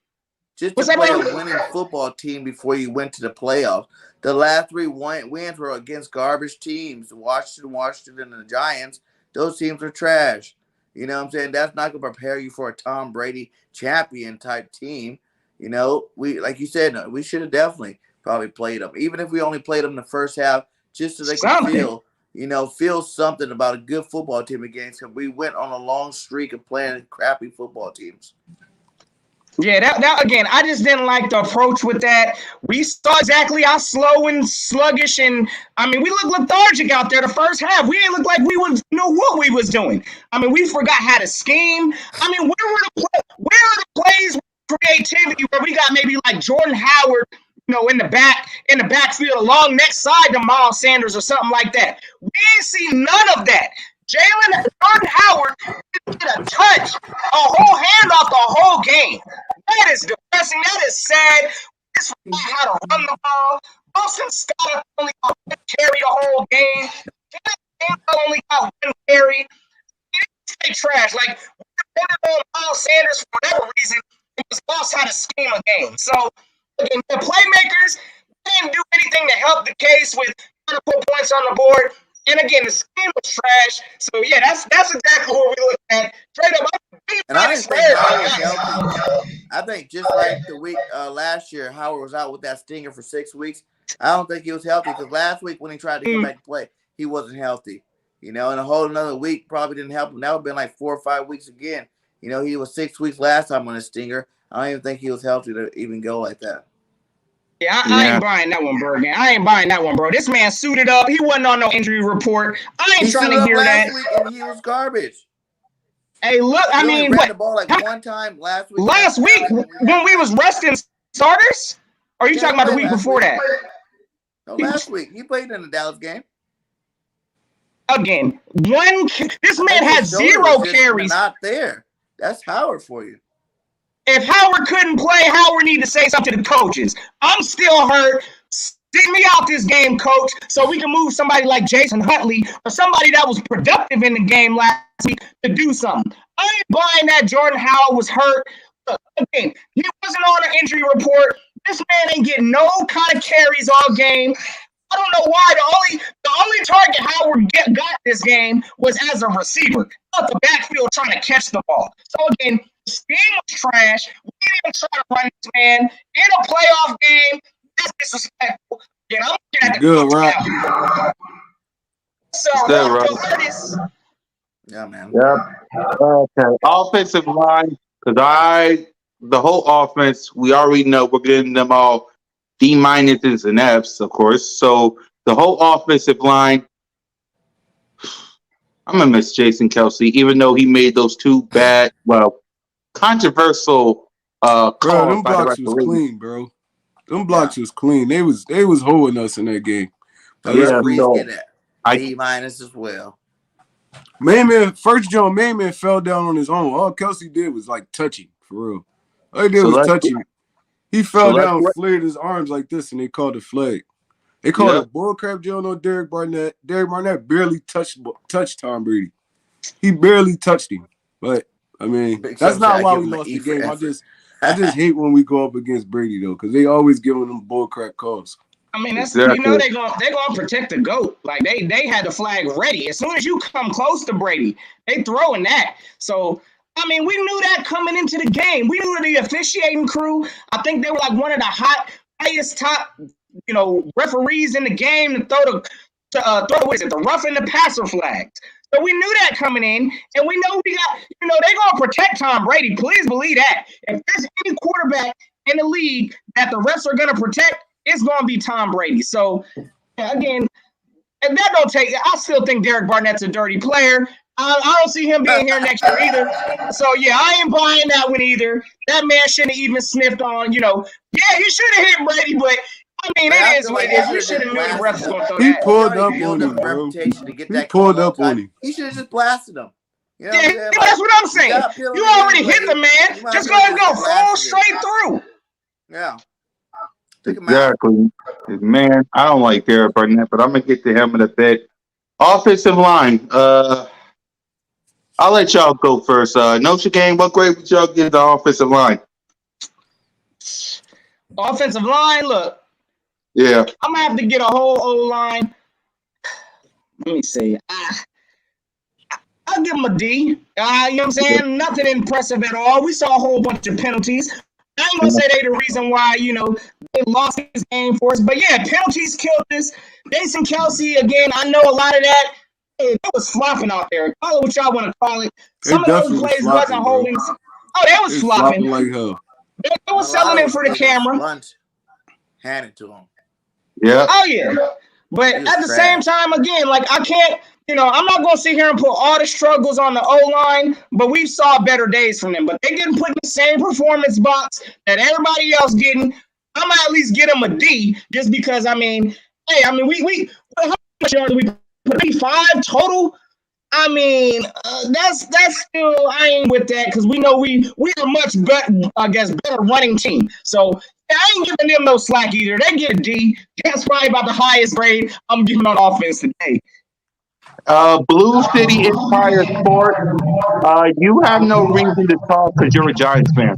Just to play a winning football team before you went to the playoffs. The last 3 wins were against garbage teams. Washington, and the Giants. Those teams are trash. You know what I'm saying? That's not going to prepare you for a Tom Brady champion type team. Like you said, we should have definitely probably played them. Even if we only played them in the first half, just so they can feel something about a good football team against them. We went on a long streak of playing crappy football teams. Yeah, that again, I just didn't like the approach with that. We saw exactly how slow and sluggish, and I mean, we looked lethargic out there the first half. We didn't look like we would know what we was doing. I mean, we forgot how to scheme. I mean, where are the plays with creativity where we got maybe like Jordan Howard, in the backfield along next side to Miles Sanders or something like that. We ain't see none of that. Jordan Howard didn't a touch, a whole handoff the whole game. That is depressing. That is sad. This forgot how to run the ball. Boston Scott only got one carry the whole game. Only got one carry. It's trash. Like, we depended on Miles Sanders for whatever reason. It was lost how to scheme a game. So, again, the playmakers, they help the case with trying to put points on the board. And again, the scheme was trash. So yeah, that's exactly what we look at. Trade up. And I didn't think Howard was healthy. I think just like the week last year, Howard was out with that stinger for 6 weeks. I don't think he was healthy because last week when he tried to come back to play, he wasn't healthy. And a whole another week probably didn't help him. That would have been like 4 or 5 weeks again. He was 6 weeks last time on a stinger. I don't even think he was healthy to even go like that. Yeah, I ain't buying that one, bro. I ain't buying that one, bro. This man suited up. He wasn't on no injury report. I ain't trying to hear that. Last week and he was garbage. Hey, look, I mean, ran the ball like one time last week. Last week when we was resting starters? Or are you talking about the week before that? No, last week. He played in the Dallas game. Again, this man had 0 carries. Not there. That's Howard for you. If Howard couldn't play, Howard need to say something to the coaches. I'm still hurt. Stick me out this game, coach, so we can move somebody like Jason Huntley or somebody that was productive in the game last week to do something. I ain't buying that Jordan Howard was hurt. Look, again, he wasn't on an injury report. This man ain't getting no kind of carries all game. I don't know why. The only target Howard got this game was as a receiver, out the backfield trying to catch the ball. So again, the scheme was trash. We didn't even try to run this man in a playoff game. That's disrespectful. Again, I'm looking at the good, right? So, yeah, man. Yep. Okay. Offensive line, because the whole offense, we already know we're getting them all D- and Fs, of course. So the whole offensive line, I'm gonna miss Jason Kelsey, even though he made those 2 bad, controversial calls. Bro, them blocks was clean, bro. Them blocks was clean. They was holding us in that game. Get that D- as well. First John Mayman fell down on his own. All Kelsey did was like touching, for real. All he did was touching. He fell down, flared his arms like this, and they called a flag. They called a bullcrap Joe on Derek Barnett. Derek Barnett barely touched Tom Brady. He barely touched him. But I mean, that's not why we lost the game. I just hate when we go up against Brady though, because they always giving them bullcrap calls. I mean, that's they're gonna protect the GOAT. Like they had the flag ready. As soon as you come close to Brady, they throwing that. So I mean, we knew that coming into the game. We knew the officiating crew. I think they were like one of the highest top, referees in the game to throw the rough and the passer flags. So we knew that coming in, and we know we got, they're gonna protect Tom Brady. Please believe that. If there's any quarterback in the league that the refs are gonna protect, it's gonna be Tom Brady. So again, and that don't take. I still think Derek Barnett's a dirty player. I don't see him being here next year either. So, yeah, I ain't buying that one either. That man shouldn't have even sniffed on, he should have hit Brady, but, I mean, it is what it is. You should have knew the refs was going to throw that. He pulled up on him, bro. He pulled up on him. He should have just blasted him. That's what I'm saying. You already hit the man. Just go and go full straight through. Yeah. Exactly. Man, I don't like Derek Barnett, but I'm going to get to him in a bit. Offensive line. I'll let y'all go first. Notre Dame, what grade would y'all give the offensive line? Offensive line, look. Yeah. I'm going to have to get a whole O-line. Let me see. I'll give them a D. You know what I'm saying? Nothing impressive at all. We saw a whole bunch of penalties. I ain't going to say they the reason why, they lost this game for us. But, yeah, penalties killed us. Jason Kelsey, again, I know a lot of that. It was flopping out there. Call it what y'all want to call it. Some of those plays wasn't holding. Oh, they was flopping. Like hell. They was selling it for the camera. Hand it to him. Yeah. Oh, yeah. But at the same time, again, like I can't, I'm not going to sit here and put all the struggles on the O-line, but we saw better days from them. But they didn't put in the same performance box that everybody else getting. I'm going to at least get them a D just because, we how much yards we put 5 total? That's still, I ain't with that because we know we're a much better running team. So I ain't giving them no slack either. They get a D. That's probably about the highest grade I'm giving on offense today. Blue City Empire Sport. You have no reason to talk because you're a Giants fan.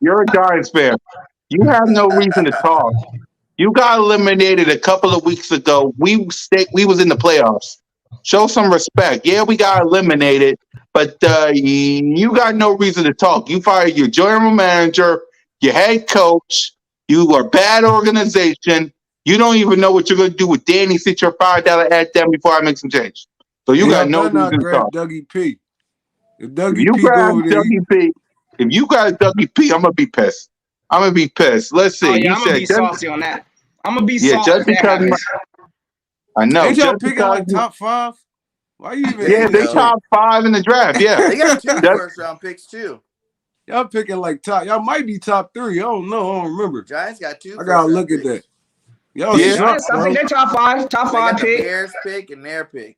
You're a Giants fan. You have no reason to talk. You got eliminated a couple of weeks ago. We was in the playoffs. Show some respect. Yeah, we got eliminated, but you got no reason to talk. You fired your general manager, your head coach. You are bad organization. You don't even know what you're going to do with Danny. Sit your $5 at them before I make some change. So you And got y'all no better reason not to grab talk. Dougie P. If If Dougie you P go grab over there, Dougie P, if you got Dougie P, I'm gonna be pissed. I'm gonna be pissed. Let's Oh see. yeah, He I'm gonna said, be saucy on that. I'm gonna be yeah, salty just if that because happens. I know, ain't y'all just picking because like top 5? Why you even There yeah, you saying they go. shit? top 5 in the draft. Yeah, They got 2 just, first-round picks too. Y'all picking like top. Y'all might be top 3. I don't know. I don't remember. Giants got 2 I gotta first-round look at picks. that. Y'all Yeah, yeah, suck, Giants. I think bro. they're top They five got the pick. Bears pick and their pick.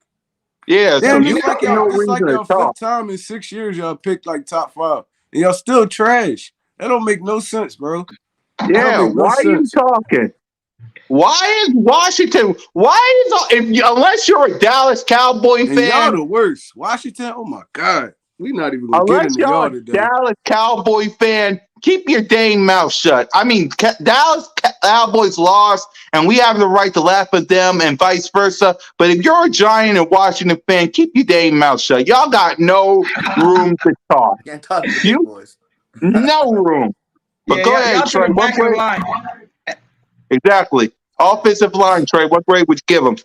yeah. So Damn, you got no this reason like to y'all talk. 5th time in 6 years y'all picked like top 5, and y'all still trash. That don't make no sense, bro. That don't Yeah, make no why are you sense. talking? Why is Washington? Unless you're a Dallas Cowboy And y'all fan? the worst. Washington. Oh my god, we not even gonna get Unless into you're y'all a today. Dallas Cowboy fan, keep your dang mouth shut. I mean, Dallas Cowboys lost, and we have the right to laugh at them and vice versa. But if you're a Giant and Washington fan, keep your dang mouth shut. Y'all got no room to talk. Can't talk to the big You boys. no room. But Yeah, go y'all ahead, to Trey. the What back of the grade? line. Exactly. Offensive line, Trey. What grade would you give them?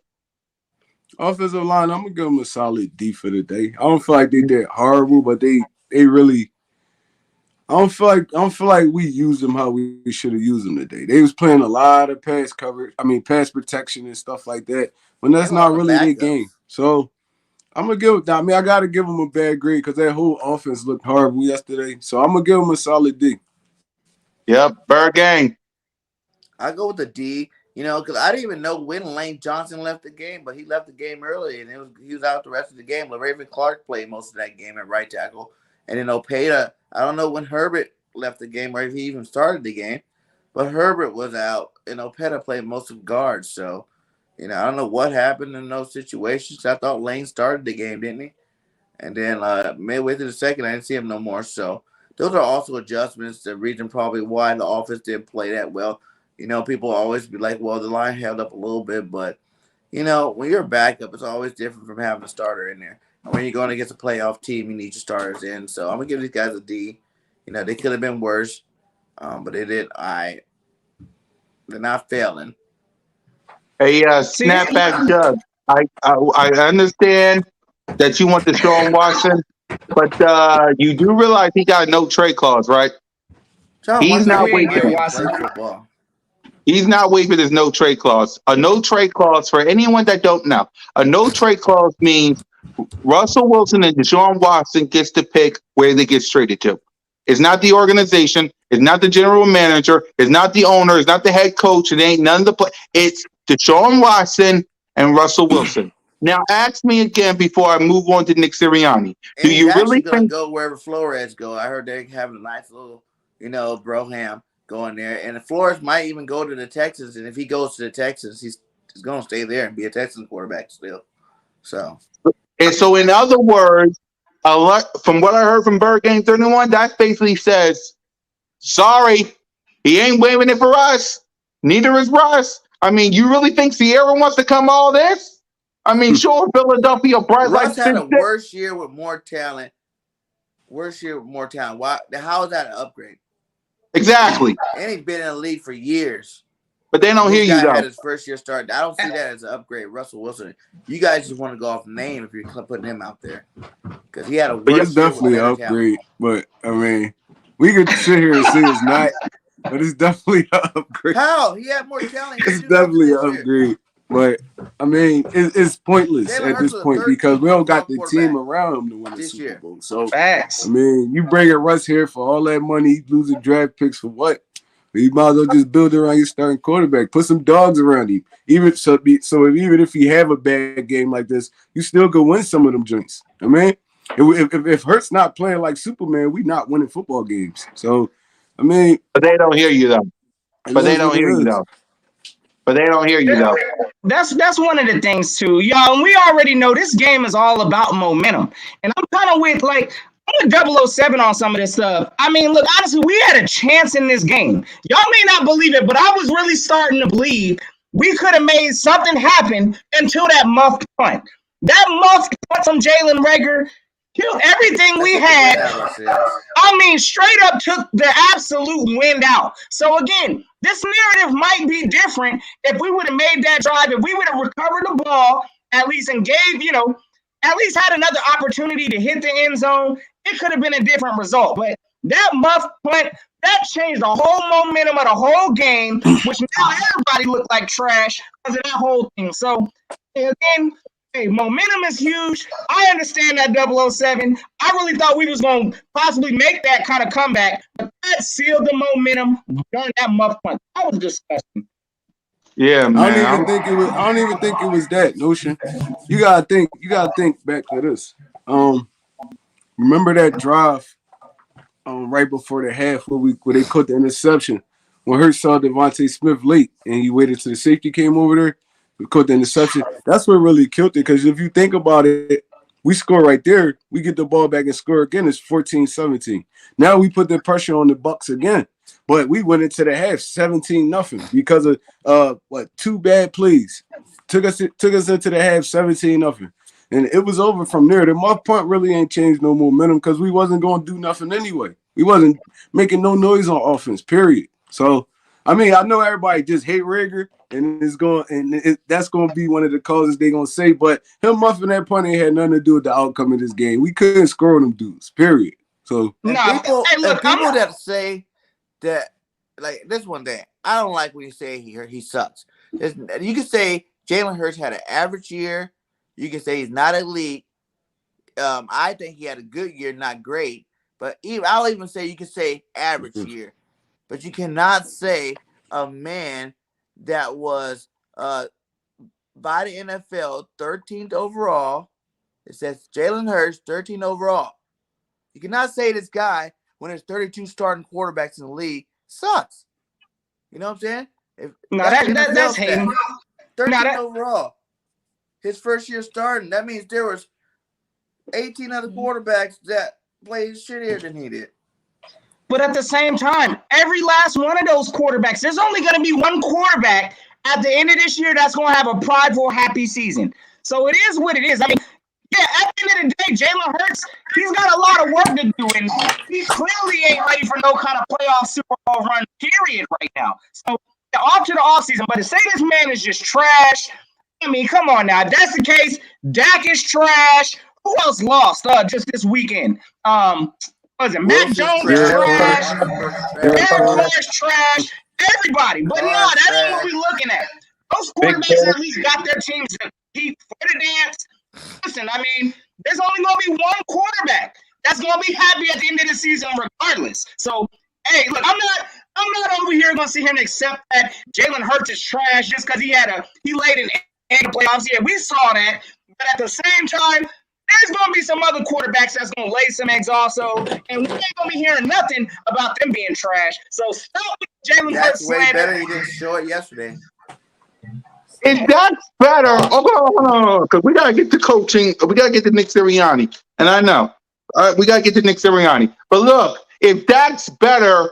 Offensive line, I'm gonna give them a solid D for the day. I don't feel like they did horrible, but they really. I don't feel like we used them how we should have used them today. They was playing a lot of pass coverage. I mean, pass protection and stuff like that. When They that's have a lot not of really their game. backups. So I'm gonna give. I mean, I gotta give them a bad grade because that whole offense looked horrible yesterday. So I'm gonna give them a solid D. Yep, Bird Gang. I go with the D. Because I didn't even know when Lane Johnson left the game, but he left the game early, and he was out the rest of the game. LaRaven Clark played most of that game at right tackle, and then Opeta. I don't know when Herbert left the game or if he even started the game, but Herbert was out, and Opeta played most of guards. So, I don't know what happened in those situations. I thought Lane started the game, didn't he? And then midway through the second, I didn't see him no more. So those are also adjustments. The reason probably why the offense didn't play that well. People always be like, well, the line held up a little bit, but when you're a backup, it's always different from having a starter in there. And when you're going against a playoff team, you need your starters in. So I'm gonna give these guys a D. They could have been worse, but they did. They're not failing. A See, snapback judge. I understand that you want the Sean Watson, but you do realize he got no trade clause, right? John He's Watson no, not we ain't might getting waving. even play Watson. football. He's not waiving his no trade clause. A no trade clause, for anyone that don't know, a no trade clause means Russell Wilson and Deshaun Watson gets to pick where they get traded to. It's not the organization. It's not the general manager. It's not the owner. It's not the head coach. It ain't none of the play. It's Deshaun Watson and Russell Wilson. Now, ask me again before I move on to Nick Sirianni. And Do he's you actually really gonna think? go wherever Flores go. I heard they're having a nice little, Broham going there. And Flores might even go to the Texans. And if he goes to the Texans, he's gonna stay there and be a Texans quarterback still. So And so, in other words, from what I heard from Bird Game 31, that basically says, sorry, he ain't waving it for us. Neither is Russ. I mean, you really think Sierra wants to come all this? I mean, sure, Philadelphia bright Russ lights had and a shit. worse year with more talent. Worst year with more talent. Why? How is that an upgrade? Exactly. And he's been in the league for years. But they And don't this hear you, guy though. had his first year start. I don't see that as an upgrade. Russell Wilson. You guys just want to go off name if you're putting him out there because he had a But yeah, It's worse year with definitely an better talent. upgrade, but I mean, we could sit here and say it's not, but it's definitely an upgrade. How? He had more talent. He It's didn't do nothing definitely an this year. upgrade, but I mean, it's pointless Jalen at Hurts this was a point third because team we don't got overall the team quarterback around him to win a this Super year. Bowl. So, I Facts. mean, you bringing Russ here for all that money, losing draft picks for what? You might as well just build around your starting quarterback. Put some dogs around him. Even if he have a bad game like this, you still go win some of them joints. I mean, if Hurts not playing like Superman, we not winning football games. So, I mean, but they don't hear you, though. it But they is don't what hear it you, is. though. But they don't hear you, though. That's one of the things too, y'all. And we already know this game is all about momentum. And I'm kind of with like I'm a 007 on some of this stuff. I mean, look, honestly, we had a chance in this game. Y'all may not believe it, but I was really starting to believe we could have made something happen until that muffed punt. That muffed punt from Jalen Reagor killed everything we had. I mean, straight up took the absolute wind out. So again, this narrative might be different if we would have made that drive, if we would have recovered the ball at least and gave, at least had another opportunity to hit the end zone. It could have been a different result. But that muff punt, that changed the whole momentum of the whole game, which now everybody looked like trash because of that whole thing. So again, hey, momentum is huge. I understand that 007. I really thought we was going to possibly make that kind of comeback, but that sealed the momentum during that muff punt. That was disgusting. Yeah, man. I don't even think it was that notion. You gotta think back to this. Remember that drive right before the half where they caught the interception when Hurts saw Devontae Smith late and he waited till the safety came over there, we caught the interception. That's what really killed it, because if you think about it, we score right there, we get the ball back and score again. It's 14-17. Now we put the pressure on the Bucks again. But we went into the half 17-0 because of two bad plays. Took us into the half 17-0. And it was over from there. The muff punt really ain't changed no momentum because we wasn't going to do nothing anyway. We wasn't making no noise on offense, period. So, I mean, I know everybody just hate Reagor, and that's going to be one of the causes they're going to say, but him muffing that punt ain't had nothing to do with the outcome of this game. We couldn't score them dudes, period. So, people that say that, like, this one thing, I don't like when you say he sucks. You can say Jalen Hurts had an average year. You can say he's not elite. I think he had a good year, not great. But I'll even say you can say average year. But you cannot say a man that was by the NFL 13th overall. It says Jalen Hurts 13th overall. You cannot say this guy, when there's 32 starting quarterbacks in the league, sucks. You know what I'm saying? That's hating. 13th overall. His first year starting. That means there was 18 other quarterbacks that played shittier than he did. But at the same time, every last one of those quarterbacks, there's only going to be one quarterback at the end of this year that's going to have a prideful, happy season. So it is what it is. I mean, yeah, at the end of the day, Jalen Hurts, he's got a lot of work to do, and he clearly ain't ready for no kind of playoff Super Bowl run, period, right now. So off to the offseason. But to say this man is just trash, I mean, come on now. If that's the case, Dak is trash. Who else lost just this weekend? Was it Mac Jones is trash? Derek Carr is trash. Everybody. But no, that ain't what we're looking at. Those quarterbacks at least got their teams to compete for the dance. Listen, I mean, there's only going to be one quarterback that's going to be happy at the end of the season regardless. So, hey, look, I'm not over here going to sit here and accept that Jalen Hurts is trash just because he laid an egg in the playoffs. Yeah, we saw that. But at the same time, there's going to be some other quarterbacks that's going to lay some eggs also, and we ain't going to be hearing nothing about them being trash. So stop with Jalen Hurts. That's way better. You didn't show it yesterday. If that's better, hold on, because we gotta get to coaching. We gotta get to Nick Sirianni, and I know we gotta get to Nick Sirianni. But look, if that's better,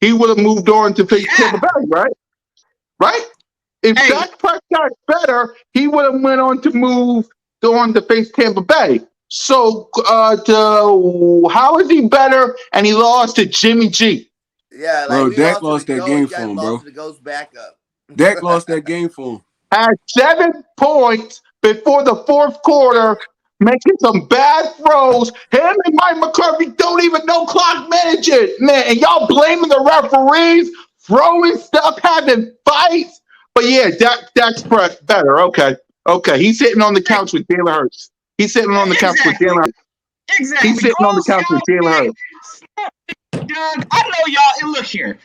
he would have moved on to face Tampa Bay, right? Right? If Dak Prescott's better, he would have went on to move on to face Tampa Bay. So, how is he better? And he lost to Jimmy G. Yeah, bro, Dak lost that game for him, bro. It goes back up. Dak lost that game for him. Had 7 points before the fourth quarter, making some bad throws. Him and Mike McCarthy don't even know clock management, man. And y'all blaming the referees, throwing stuff, having fights. But yeah, Dak's better. Okay. He's sitting on the couch with Jalen Hurts. He's sitting on the couch with Jalen Hurts. Exactly. He's sitting on the couch with Jalen Hurts. Doug, I know y'all. And look here.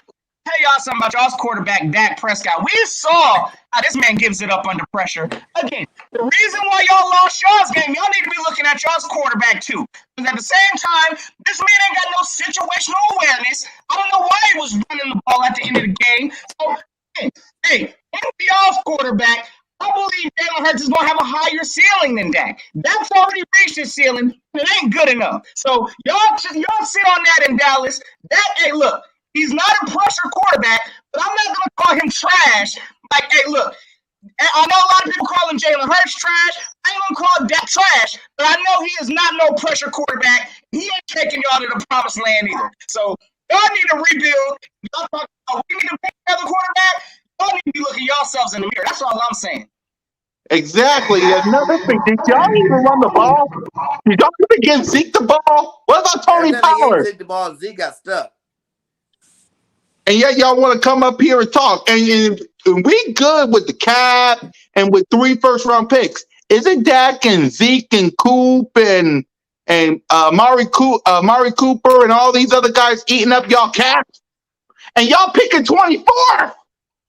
Tell y'all something about y'all's quarterback, Dak Prescott. We saw how this man gives it up under pressure. Again, the reason why y'all lost y'all's game, y'all need to be looking at y'all's quarterback too. Because at the same time, this man ain't got no situational awareness. I don't know why he was running the ball at the end of the game. So, hey, y'all's quarterback, I believe Jalen Hurts is going to have a higher ceiling than Dak. Dak's already reached his ceiling. It ain't good enough. So y'all sit on that in Dallas. Hey, look, he's not a pressure quarterback, but I'm not going to call him trash. Like, hey, look, I know a lot of people calling Jalen Hurts trash. I ain't gonna call Dak trash, but I know he is not no pressure quarterback. He ain't taking y'all to the promised land either. So y'all need to rebuild. Y'all talking about we need to pick another quarterback. Y'all need to be looking yourselves in the mirror. That's all I'm saying. Exactly. Another thing, did y'all even run the ball? Did y'all even give Zeke the ball? What about Every Tony time they gave Pollard? Zeke the ball, Zeke got stuck. And yet y'all want to come up here and talk. And we good with the cap and with 3 first-round picks. Isn't Dak and Zeke and Coop and Mari Cooper and all these other guys eating up y'all cap? And y'all picking 24th?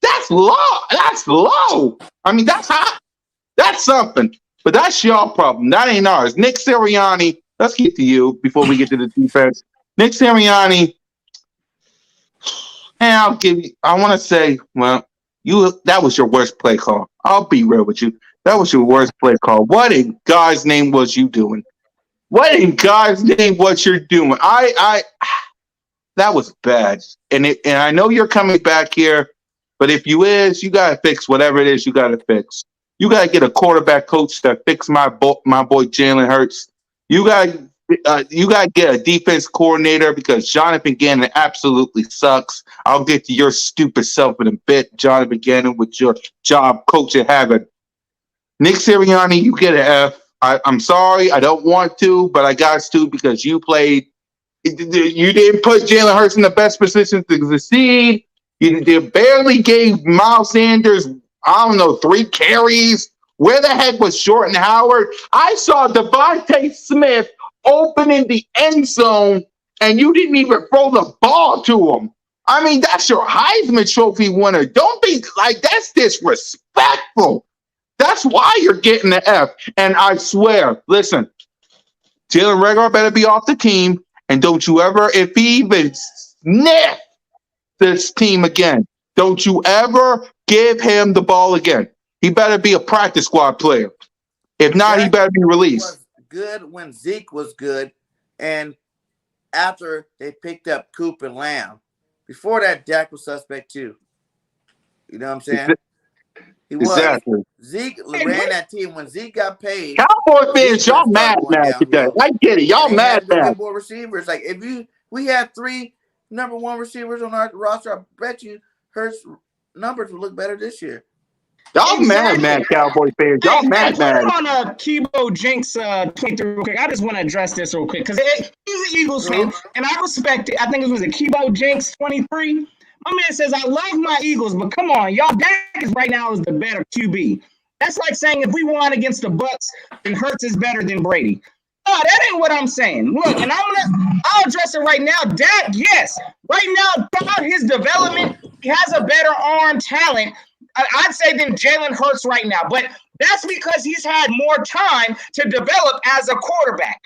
That's low. That's low. I mean, that's hot. That's something. But that's y'all problem. That ain't ours. Nick Sirianni, let's get to you before we get to the defense. Nick Sirianni, and I want to say, well, that was your worst play call. I'll be real with you. That was your worst play call. What in God's name was you doing? What in God's name was you doing? That was bad. And I know you're coming back here, but if you gotta fix whatever it is you gotta fix. You gotta get a quarterback coach to fix my boy Jalen Hurts. You gotta get a defense coordinator because Jonathan Gannon absolutely sucks. I'll get to your stupid self in a bit, Jonathan Gannon, with your job coaching habit. Nick Sirianni, you get an F. I'm sorry, I don't want to, but I got to because you played. You didn't put Jalen Hurts in the best position to succeed. You barely gave Miles Sanders, I don't know, 3 carries. Where the heck was Jordan Howard? I saw Devontae Smith open in the end zone, and you didn't even throw the ball to him. I mean, that's your Heisman Trophy winner. Don't be like, that's disrespectful. That's why you're getting the F. And I swear, listen, Jalen Reagor better be off the team. And don't you ever, if he even sniff this team again, don't you ever give him the ball again. He better be a practice squad player. If not, he better be released. Was good when Zeke was good, and after they picked up Coop and Lamb. Before that, Dak was suspect too. You know what I'm saying? He was. Exactly. Zeke ran that team when Zeke got paid. Cowboy fans, y'all mad today. I get it. Y'all mad. Had to get more receivers. Like we had 3 number 1 receivers on our roster, I bet you Hurts numbers would look better this year. Y'all mad, Cowboy fans. Y'all mad. Put on a Kibo Jinx tweet real quick. I just want to address this real quick because he's an Eagles fan, and I respect it. I think it was a Kibo Jinx 23. My man says, I love my Eagles, but come on, y'all, Dak is right now is the better QB. That's like saying if we won against the Bucks, then Hurts is better than Brady. No, that ain't what I'm saying. Look, and I'll address it right now. Dak, yes, right now, throughout his development, he has a better arm talent, I'd say, than Jalen Hurts right now. But that's because he's had more time to develop as a quarterback.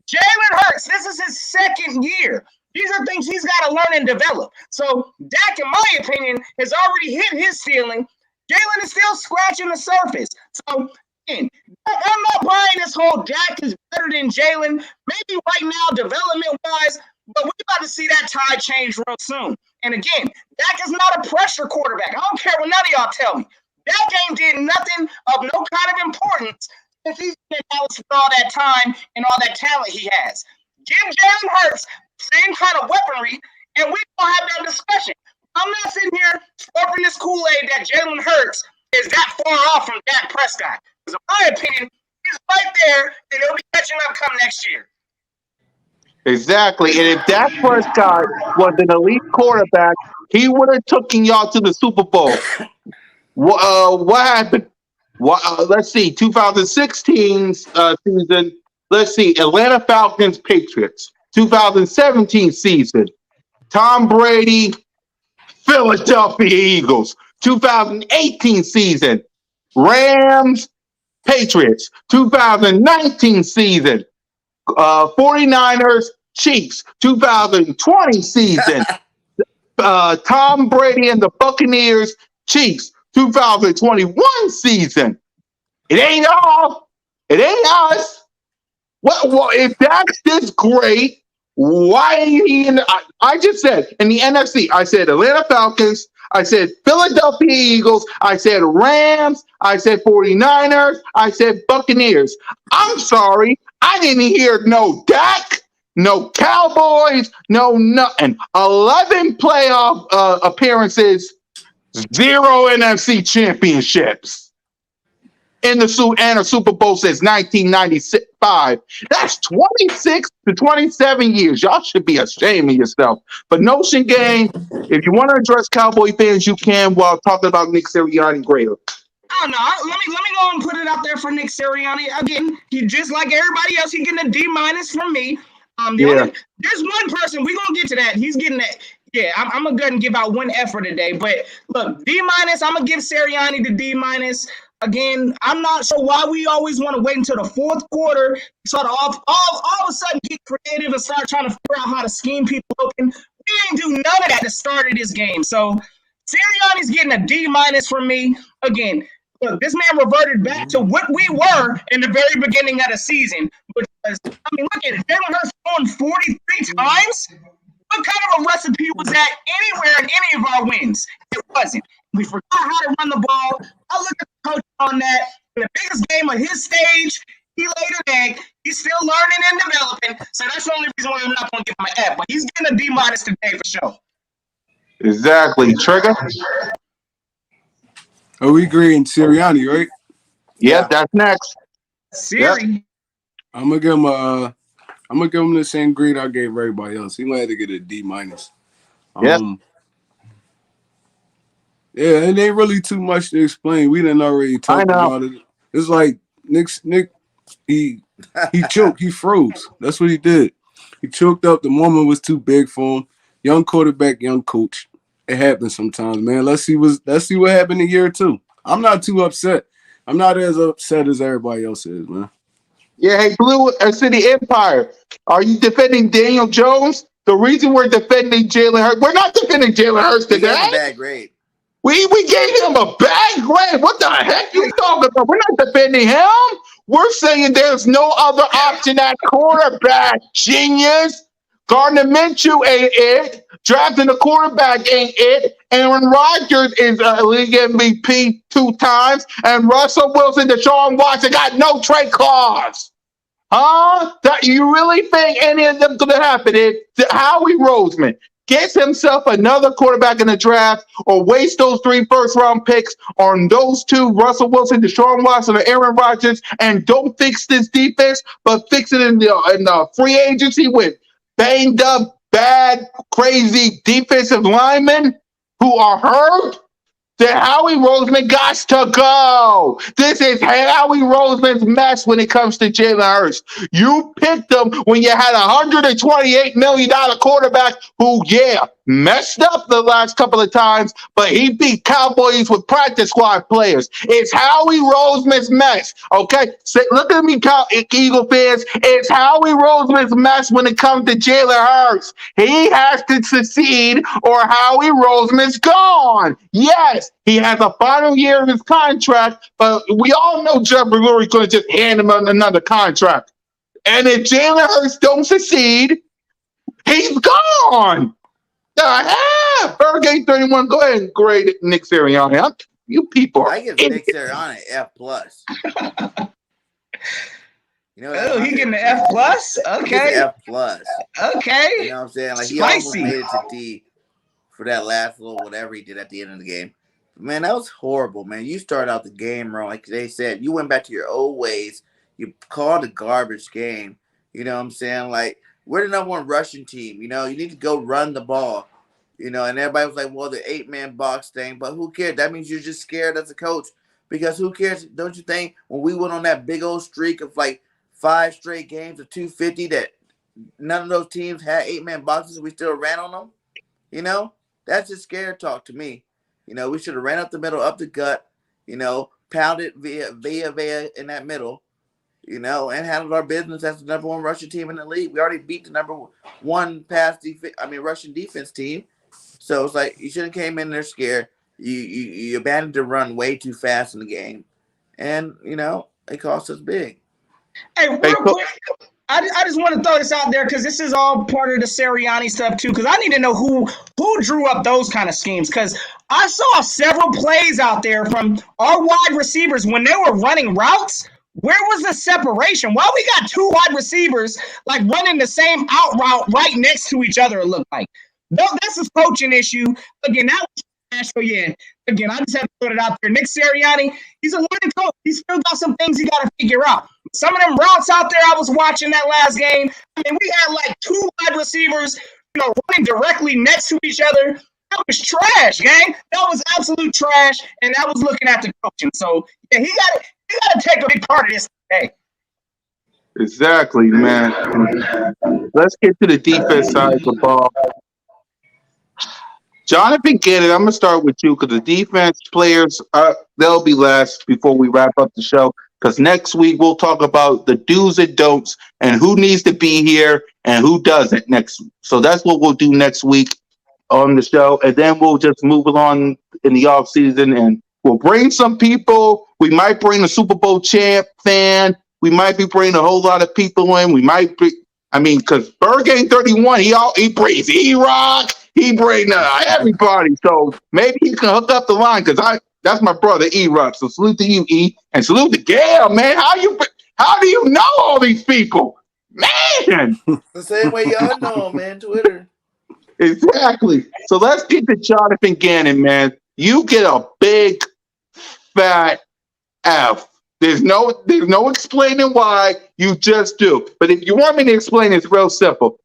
Jalen Hurts, this is his 2nd year. These are things he's got to learn and develop. So Dak, in my opinion, has already hit his ceiling. Jalen is still scratching the surface. So again, I'm not buying this whole Dak is better than Jalen. Maybe right now, development-wise, but we're about to see that tide change real soon. And again, Dak is not a pressure quarterback. I don't care what none of y'all tell me. That game did nothing of no kind of importance since he's been in Dallas for all that time and all that talent he has. Give Jalen Hurts same kind of weaponry, and we don't have that discussion. I'm not sitting here slurping this Kool-Aid that Jalen Hurts is that far off from Dak Prescott. Because in my opinion, he's right there, and he'll be catching up come next year. Exactly. And if Dak Prescott was an elite quarterback, he would have taken y'all to the Super Bowl. What happened? Let's see, 2016 season. Let's see, Atlanta Falcons, Patriots. 2017 season, Tom Brady, Philadelphia Eagles. 2018 season, Rams, Patriots. 2019 season, 49ers, Chiefs. 2020 season, Tom Brady and the Buccaneers, Chiefs. 2021 season. It ain't all. It ain't us. Well, if Dak's this great, why ain't he in the, I just said in the NFC, I said Atlanta Falcons, I said Philadelphia Eagles, I said Rams, I said 49ers, I said Buccaneers. I'm sorry, I didn't hear no Dak, no Cowboys, no nothing. 11 playoff appearances, zero NFC championships in the suit and a Super Bowl since 1995. That's 26 to 27 years. Y'all should be ashamed of yourself. But Notion Gang, if you want to address Cowboy fans, you can while talking about Nick Sirianni greater. I don't know. Let me go and put it out there for Nick Sirianni. Again, he just like everybody else, he getting a D minus from me. Yeah. There's one person, we gonna get to that. He's getting that. Yeah, I'm gonna go ahead and give out one F for today. But look, D minus, I'm gonna give Sirianni the D minus. Again, I'm not sure why we always want to wait until the fourth quarter, sort of all of a sudden get creative and start trying to figure out how to scheme people open. We didn't do none of that at the start of this game. So Sirianni's getting a D minus from me. Again, look, this man reverted back to what we were in the very beginning of the season. Because, I mean, look at it. Jalen Hurts throwing 43 times. What kind of a recipe was that anywhere in any of our wins? It wasn't. We forgot how to run the ball. I look at the coach on that. In the biggest game of his stage, he laid an egg. He's still learning and developing. So that's the only reason why I'm not going to give him an F. But he's getting a D minus today for sure. Exactly. Trigger? Oh, we agreeing Sirianni, right? Yep, that's next. Siri. Yep. I'm gonna give him the same grade I gave everybody else. He gonna have to get a D minus. Yep. Yeah, it ain't really too much to explain. We didn't already talk about it. It's like Nick, he choked, he froze. That's what he did. He choked up. The moment was too big for him. Young quarterback, young coach. It happens sometimes, man. Let's see what happened in year 2. I'm not too upset. I'm not as upset as everybody else is, man. Yeah, hey, Blue City Empire, are you defending Daniel Jones? The reason we're defending Jalen Hurts, we're not defending Jalen Hurts He gave him today. a bad grade. We gave him a bad grade. What the heck you talking about? We're not defending him. We're saying there's no other option at quarterback. Genius. Gardner Minshew ain't it. Drafting a quarterback ain't it. Aaron Rodgers is a league MVP 2 times. And Russell Wilson, Deshaun Watson got no trade clause. Huh? That you really think any of them gonna happen? If Howie Roseman gets himself another quarterback in the draft, or waste those 3 first-round picks on those 2, Russell Wilson, Deshaun Watson, or Aaron Rodgers, and don't fix this defense, but fix it in the free agency with banged up, bad, crazy defensive linemen who are hurt, then Howie Roseman got to go. This is Howie Roseman's mess when it comes to Jalen Hurts. You picked him when you had $128 million quarterback who, messed up the last couple of times, but he beat Cowboys with practice squad players. It's Howie Roseman's mess, okay? Look at me, Eagle fans. It's Howie Roseman's mess when it comes to Jalen Hurts. He has to succeed or Howie Roseman's gone. Yes, he has a final year of his contract, but we all know Jeff Lurie going to just hand him another contract. And if Jalen Hurts don't succeed, he's gone. Hurricane 31, go ahead and grade Nick Sirianni. You people are I give Nick Sirianni F plus. You know, oh, he getting an F plus. Okay, F plus. Okay, you know what I'm saying? Like he Spicy. almost made it to D for that last little whatever he did at the end of the game. But man, that was horrible, man. You started out the game wrong, like they said. You went back to your old ways. You called a garbage game. You know what I'm saying? Like, we're the number 1 rushing team. You know, you need to go run the ball. You know, and everybody was like, well, the 8-man box thing. But who cares? That means you're just scared as a coach. Because who cares? Don't you think when we went on that big old streak of like 5 straight games of 250 that none of those teams had 8-man boxes and we still ran on them? You know, that's just scare talk to me. You know, we should have ran up the middle, up the gut, you know, pounded via in that middle, you know, and handled our business as the number 1 rushing team in the league. We already beat the number 1 rushing defense team. So it's like you should have came in there scared. You abandoned the run way too fast in the game, and it cost us big. Hey, real Hey, quick, I just want to throw this out there because this is all part of the Sirianni stuff too. Because I need to know who drew up those kind of schemes. Because I saw several plays out there from our wide receivers when they were running routes. Where was the separation? Why we got two wide receivers like running the same out route right next to each other? It looked like. No, that's a coaching issue. Again, that was trash. So yeah, again, I just have to put it out there. Nick Sirianni, he's a learning coach. He's still got some things he got to figure out. Some of them routes out there I was watching that last game. I mean, we had like two wide receivers, running directly next to each other. That was trash, gang. That was absolute trash, and that was looking at the coaching. So yeah, he got to take a big part of this today. exactly, man. Let's get to the defense side of the ball. Jonathan Gannon, I'm gonna start with you because the defense players they'll be last before we wrap up the show. Because next week we'll talk about the do's and don'ts and who needs to be here and who doesn't next. So that's what we'll do next week on the show, and then we'll just move along in the off season and we'll bring some people. We might bring a Super Bowl champ fan. We might be bringing a whole lot of people in. We might be. I mean, because Berg ain't 31. He brings E-Rock. He bring everybody. So maybe he can hook up the line because that's my brother E-Rock. So salute to you, E, and salute to Gail, man. How do you know all these people, man? The same way y'all know, man. Twitter. Exactly. So let's get to Jonathan Gannon, man. You get a big fat F. There's no explaining why. You just do. But if you want me to explain, it's real simple.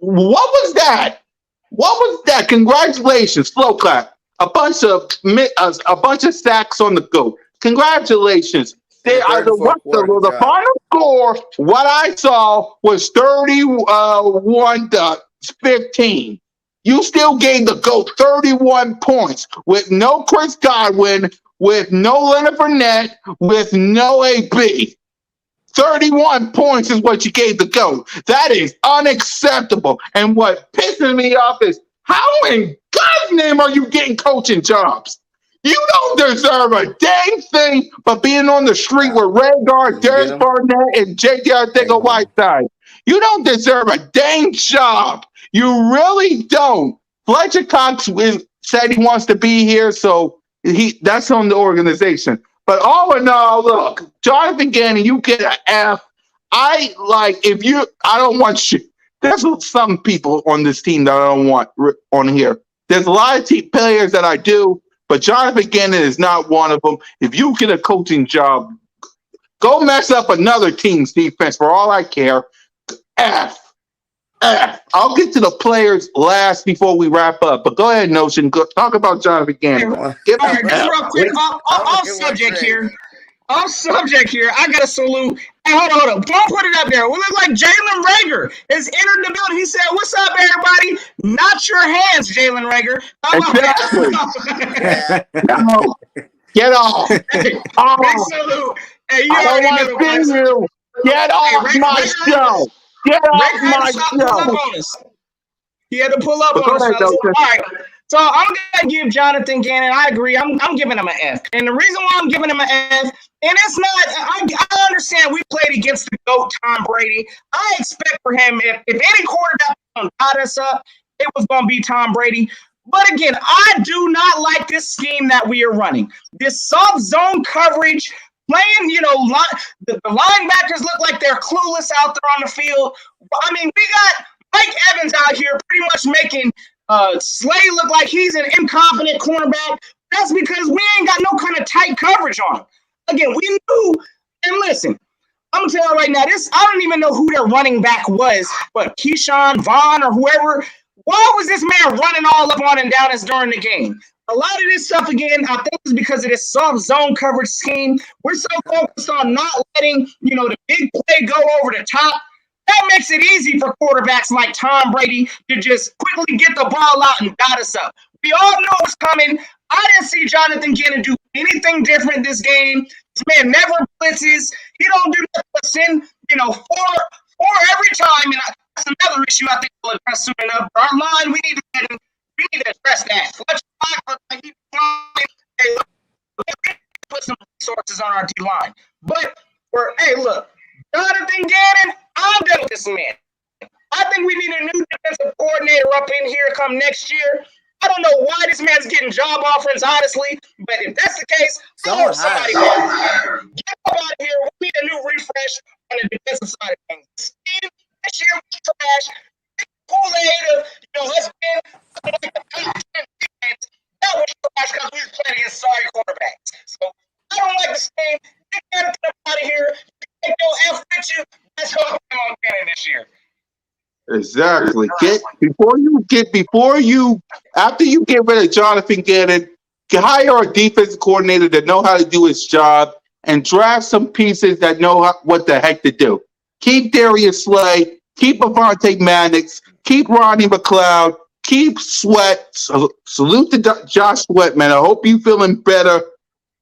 What was that? What was that? Congratulations, slow clap. A bunch of sacks on the go. Congratulations. The final score, what I saw was 31-15. You still gave the GOAT 31 points with no Chris Godwin, with no Leonard Fournette, with no AB. 31 points is what you gave the GOAT. That is unacceptable. And what pisses me off is how in God's name are you getting coaching jobs? You don't deserve a dang thing but being on the street with Rhaegar, Derek Barnett, and J.J. Whiteside. You don't deserve a dang job. You really don't. Fletcher Cox said he wants to be here, so that's on the organization. But all in all, look, Jonathan Gannon, you get an F. I don't want you. There's some people on this team that I don't want on here. There's a lot of players that I do, but Jonathan Gannon is not one of them. If you get a coaching job, go mess up another team's defense for all I care. F. I'll get to the players last before we wrap up. But go ahead, Notion. Go talk about Jonathan Gannon. All right, just real quick, off subject here. Off subject here. I got to salute. Hey, hold on. Don't put it up there. We look like Jalen Rager has entered the building. He said, "What's up, everybody? Not your hands, Jalen Rager." Exactly. No. Get off. Big salute. Hey, I don't want to see you. Get off my show. Get off my show. He had to pull up on us. All right. So I'm going to give Jonathan Gannon, I agree, I'm giving him an F. And the reason why I'm giving him an F, and it's not, I understand we played against the GOAT, Tom Brady. I expect for him, if any quarterback got us up, it was going to be Tom Brady. But again, I do not like this scheme that we are running. This soft zone coverage, playing, the linebackers look like they're clueless out there on the field. I mean, we got Mike Evans out here pretty much making Slay look like he's an incompetent cornerback. That's because we ain't got no kind of tight coverage on him. Again, we knew, and listen, I'm going to tell you right now, I don't even know who their running back was, but Keyshawn, Vaughn, or whoever. Why was this man running all up on and down us during the game? A lot of this stuff, again, I think is because of this soft zone coverage scheme. We're so focused on not letting, the big play go over the top. That makes it easy for quarterbacks like Tom Brady to just quickly get the ball out and dot us up. We all know what's coming. I didn't see Jonathan Gannon do anything different this game. This man never blitzes. He don't do that but send, four every time. And that's another issue I think we'll address soon enough. Our line, we need to get him. We need to address that. Fletcher Cox, like he hey, put some resources on our D line. But hey, look, Jonathan Gannon, I'm done with this man. I think we need a new defensive coordinator up in here come next year. I don't know why this man's getting job offers, honestly, but if that's the case, I hope somebody get him out of here. We need a new refresh on the defensive side of things. Steve, this year was trash. Kool-Aid, let's win like the top 10 defense. That was trash because we was playing against sorry quarterbacks. So I don't like this team. Get out of here. Take your F with you. Let's go on winning this year. Exactly. After you get rid of Jonathan Gannon, hire a defensive coordinator that know how to do his job and draft some pieces that know what the heck to do. Keep Darius Slay, keep Avante Maddox, keep Ronnie McLeod, keep Sweat. Salute to Josh Sweat, man. I hope you feeling better.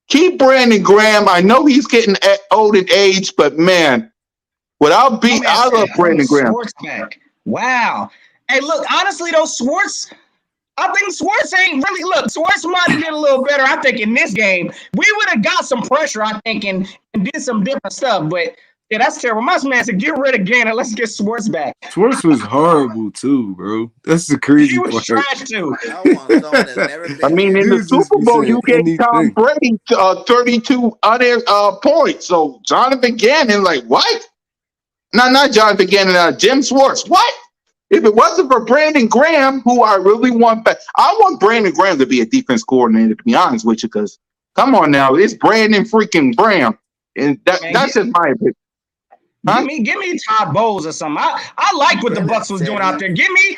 Keep Brandon Graham. I know he's getting old in age, but man, I love Brandon Graham. Wow. Hey, look, honestly, though, I think Swartz ain't really. Look, Swartz might have did a little better, I think, in this game. We would have got some pressure, I think, and did some different stuff. But, yeah, that's terrible. My man said, get rid of Gannon. Let's get Swartz back. Swartz was horrible, too, bro. That's the crazy part. He was trash, too. I want someone that's never been. I mean, in the Super Bowl, you gave Tom Brady 32 points. So, Jonathan Gannon, like, what? No, not Jonathan Gannon, Jim Swartz. What? If it wasn't for Brandon Graham, who I really want back, I want Brandon Graham to be a defense coordinator, to be honest with you, because come on now, it's Brandon freaking Graham. And that's just my opinion. Huh? Give me Todd Bowles or something. I like what the Bucs was doing out there. Give me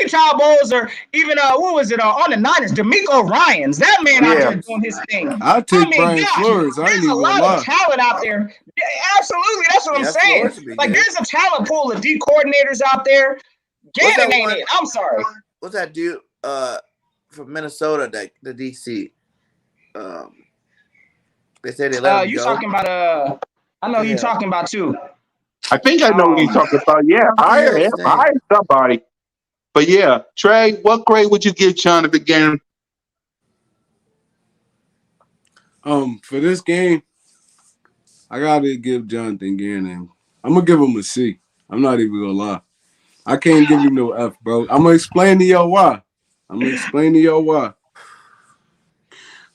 Todd Bowles or even what was it on the Niners? D'Amico Ryans. That man out there doing his thing. I'll take Brian Flores. There's a lot of talent out there. Yeah, absolutely, that's what I'm saying. Like there's a talent pool of D coordinators out there. Gannon ain't it. I'm sorry. What's that dude from Minnesota? The DC. They said they let him you go. talking about I know you talking about too. I think I know what you're talking about. Yeah, hire somebody. But yeah, Trey, what grade would you give Jonathan Gannon? For this game, I gotta give Jonathan Gannon. I'm gonna give him a C. I'm not even gonna lie. I can't give him no F, bro. I'm gonna explain to y'all why.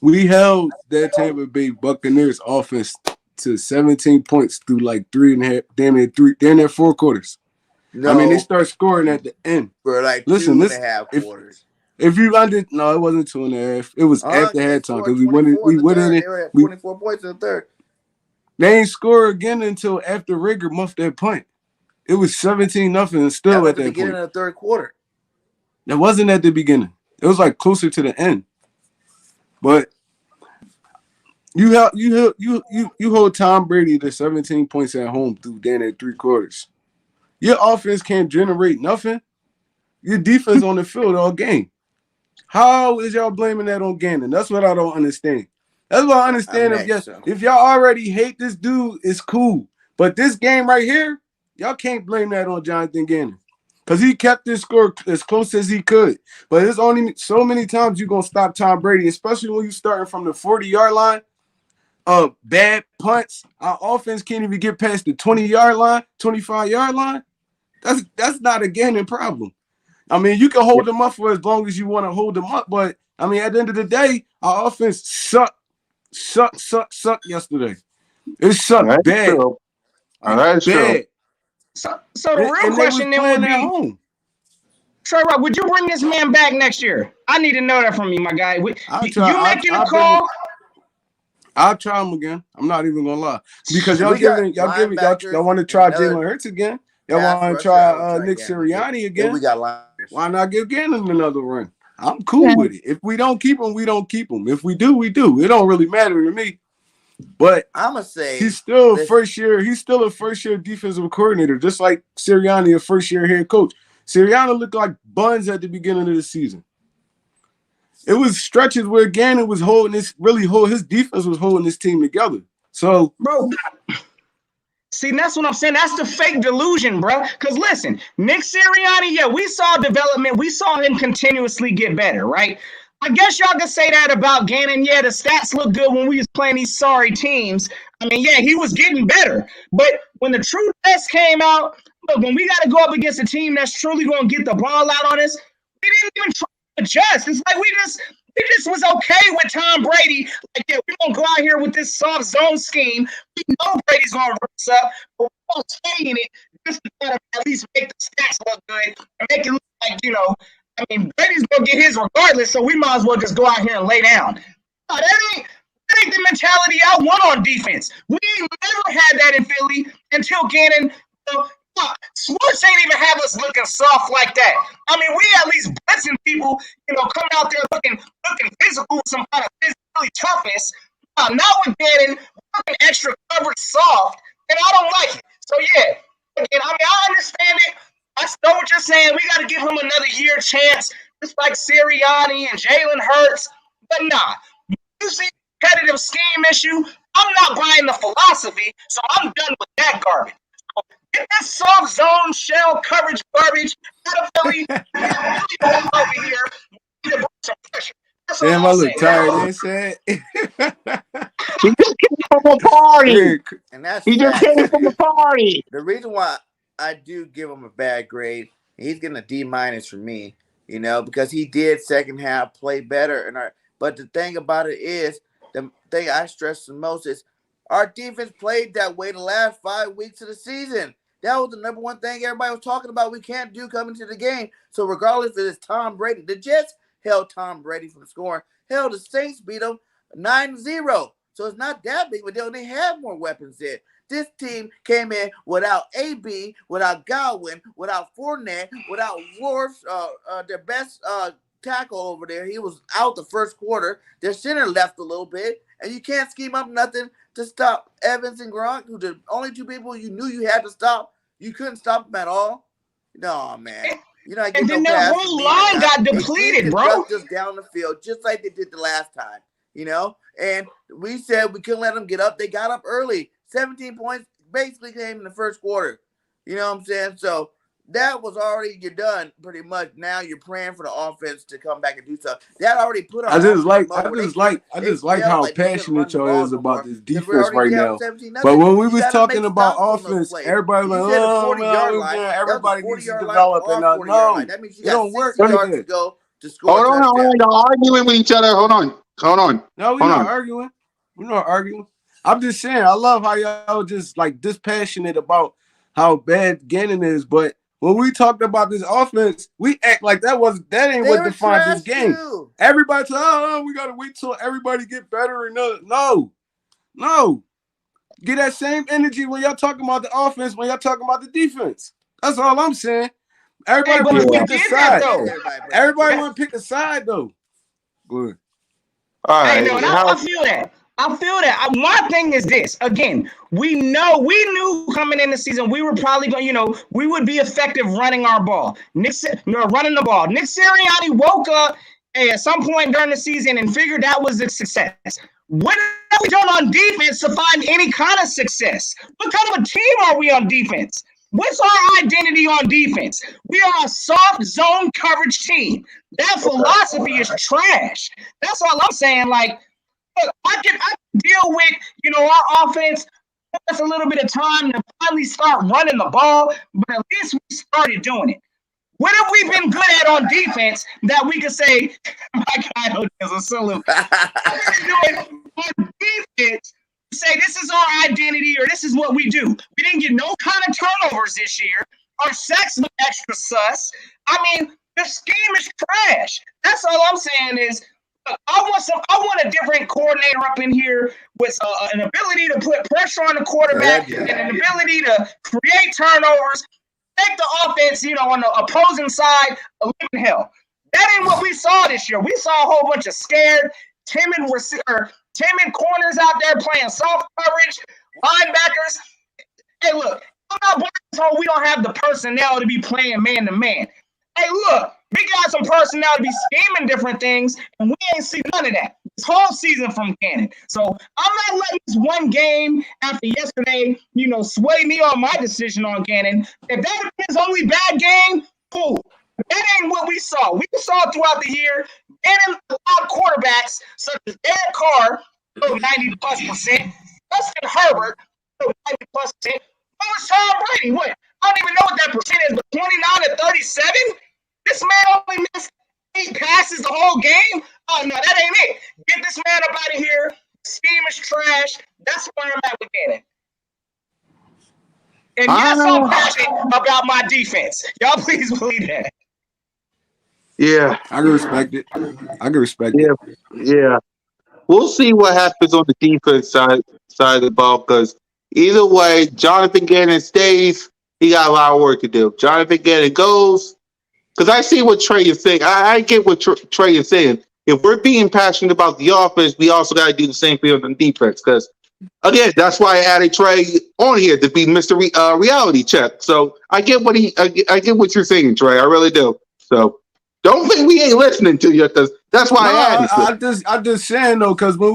We held that Tampa Bay Buccaneers offense to 17 points through like damn near 4 quarters. No. I mean, they start scoring at the end. For like 2.5 quarters. If you no, it wasn't 2.5. It was after halftime because we went in it. They were at 24 points in the third. They ain't score again until after Rager muffed that punt. It was 17-0 and still at that point. At the beginning of the third quarter. That wasn't at the beginning. It was like closer to the end. But you hold Tom Brady to 17 points at home through damn near 3 quarters. Your offense can't generate nothing. Your defense on the field all game. How is y'all blaming that on Gannon? That's what I don't understand. That's what I understand. If y'all already hate this dude, it's cool. But this game right here, y'all can't blame that on Jonathan Gannon. Because he kept this score as close as he could. But there's only so many times you're going to stop Tom Brady, especially when you're starting from the 40-yard line. Bad punts. Our offense can't even get past the 20-yard line, 25-yard line. That's not a Gannon problem. I mean, you can hold them up for as long as you want to hold them up. But, I mean, at the end of the day, our offense sucked yesterday. It sucked bad. That's true. So the real question then would be, Trey Rock, would you bring this man back next year? I need to know that from you, my guy. You making a call? I'll try him again. I'm not even gonna lie because y'all want to try Jalen Hurts again. Y'all want to try Nick Sirianni again. We got linebackers. Why not give Gannon another run? I'm cool with it. If we don't keep him, we don't keep him. If we do, we do. It don't really matter to me. But I'm gonna say he's still a first year defensive coordinator, just like Sirianni, a first year head coach. Sirianni looked like buns at the beginning of the season. It was stretches where Gannon was his defense was holding his team together. So, bro, See, that's what I'm saying. That's the fake delusion, bro. Because listen, Nick Sirianni, yeah, we saw development. We saw him continuously get better, right? I guess y'all can say that about Gannon. Yeah, the stats look good when we was playing these sorry teams. I mean, yeah, he was getting better. But when the true test came out, look, when we got to go up against a team that's truly going to get the ball out on us, we didn't even try to adjust. It's like we just was okay with Tom Brady. Like, yeah, we're going to go out here with this soft zone scheme. We know Brady's going to run us up, but we're going to stay in it just to try to at least make the stats look good and make it look like, I mean, Brady's going to get his regardless, so we might as well just go out here and lay down. No, that ain't the mentality I want on defense. We ain't never had that in Philly until Gannon. Sports ain't even have us looking soft like that. I mean, we at least blitzing people, coming out there looking physical with some kind of physically toughness. Not with Gannon, working extra coverage soft, and I don't like it. So yeah, again, I mean, I understand it. I know what you're saying. We got to give him another year chance, just like Sirianni and Jalen Hurts. But nah, you see competitive scheme issue, I'm not buying the philosophy, so I'm done with that garbage. So get this soft zone shell coverage garbage out of Philly. Over here, we need to bring some pressure. That's all Damn, I I'm look saying. tired and sad. He just came from a party. And that's He just facts. came from a party. The reason why I do give him a bad grade, he's getting a D- from me, because he did second half play better. But the thing about it is, the thing I stress the most is our defense played that way the last 5 weeks of the season. That was the number one thing everybody was talking about we can't do coming to the game. So regardless if it's Tom Brady, the Jets held Tom Brady from scoring. Hell, the Saints beat him 9-0. So it's not that big of a deal. They have more weapons there. This team came in without AB, without Godwin, without Fournette, without Wolves, their best tackle over there. He was out the first quarter. Their center left a little bit, and you can't scheme up nothing to stop Evans and Gronk, who the only two people you knew you had to stop. You couldn't stop them at all. No, man. You're not getting And then no their passes. whole line got They did depleted, bro. conduct us down the field just like they did the last time, And we said we couldn't let them get up. They got up early. 17 points basically came in the first quarter. You know what I'm saying? So that was already, you're done pretty much. Now you're praying for the offense to come back and do stuff. That already put our I just like how like they couldn't run passionate the y'all ball is no about more this because we're defense already right down now. 17-0. But when we You was got to talking make about stops on those offense, plays. everybody was You like, said a oh, 40-yard line. everybody That was needs to 40-yard line develop. or And 40-yard line. no, That means you it got don't work 60 like yards to that. go to score Hold a on, touchdown. y'all arguing with each other. Hold on. No, we're not arguing. We're not arguing. I'm just saying, I love how y'all just like dispassionate about how bad Gannon is, but when we talked about this offense, we act like that ain't They what were defined this trash game. too. Everybody said, oh, we gotta wait till everybody get better and no. Get that same energy when y'all talking about the offense, when y'all talking about the defense. That's all I'm saying. Everybody But want to we pick a did that side. though. Everybody want to pick a side though. Good. All Hey, right. no, I feel that. I feel that. My thing is this. Again, we knew coming in the season we were probably going, we would be effective running our ball. Running the ball. Nick Sirianni woke up at some point during the season and figured that was a success. What have we done on defense to find any kind of success? What kind of a team are we on defense? What's our identity on defense? We are a soft zone coverage team. That philosophy is trash. That's all I'm saying. Like, look, I can deal with, our offense. That's a little bit of time to finally start running the ball, but at least we started doing it. What have we been good at on defense that we could say, my God, is a salute. Doing on defense, say this is our identity or this is what we do. We didn't get no kind of turnovers this year. Our sacks look extra sus. I mean, the scheme is trash. That's all I'm saying is I want a different coordinator up in here with an ability to put pressure on the quarterback and an ability to create turnovers, make the offense, on the opposing side a living hell. That ain't what we saw this year. We saw a whole bunch of scared, timid corners out there playing soft coverage, linebackers. Hey, look, I'm not blaming we don't have the personnel to be playing man to man. Hey, look, we got some personnel to be scheming different things, and we ain't seen none of that. this whole season from Gannon. So I'm not letting this one game after yesterday, sway me on my decision on Gannon. If that is his only bad game, cool. That ain't what we saw. We saw throughout the year, Gannon allowed quarterbacks such as Derek Carr, 90+%, Justin Herbert, 90+%. What was Tom Brady? What? I don't even know what that percent is, but 29 to 37? This man only missed 8 passes the whole game? Oh, no, that ain't it. Get this man up out of here. Scheme is trash. That's where I'm at with Gannon. And yes, I'm passionate about my defense. Y'all please believe that. Yeah. I can respect it. I can respect Yeah. it. Yeah. We'll see what happens on the defense side of the ball because either way, Jonathan Gannon stays. He got a lot of work to do. Jonathan Gannon goes because I see what Trey is saying. I get what Trey is saying. If we're being passionate about the offense, we also got to do the same thing on the defense because again, that's why I added Trey on here to be Mr. Reality Check. So I get what I get what you're saying, Trey. I really do. So don't think we ain't listening to you because that's why I added you. I just saying though, because when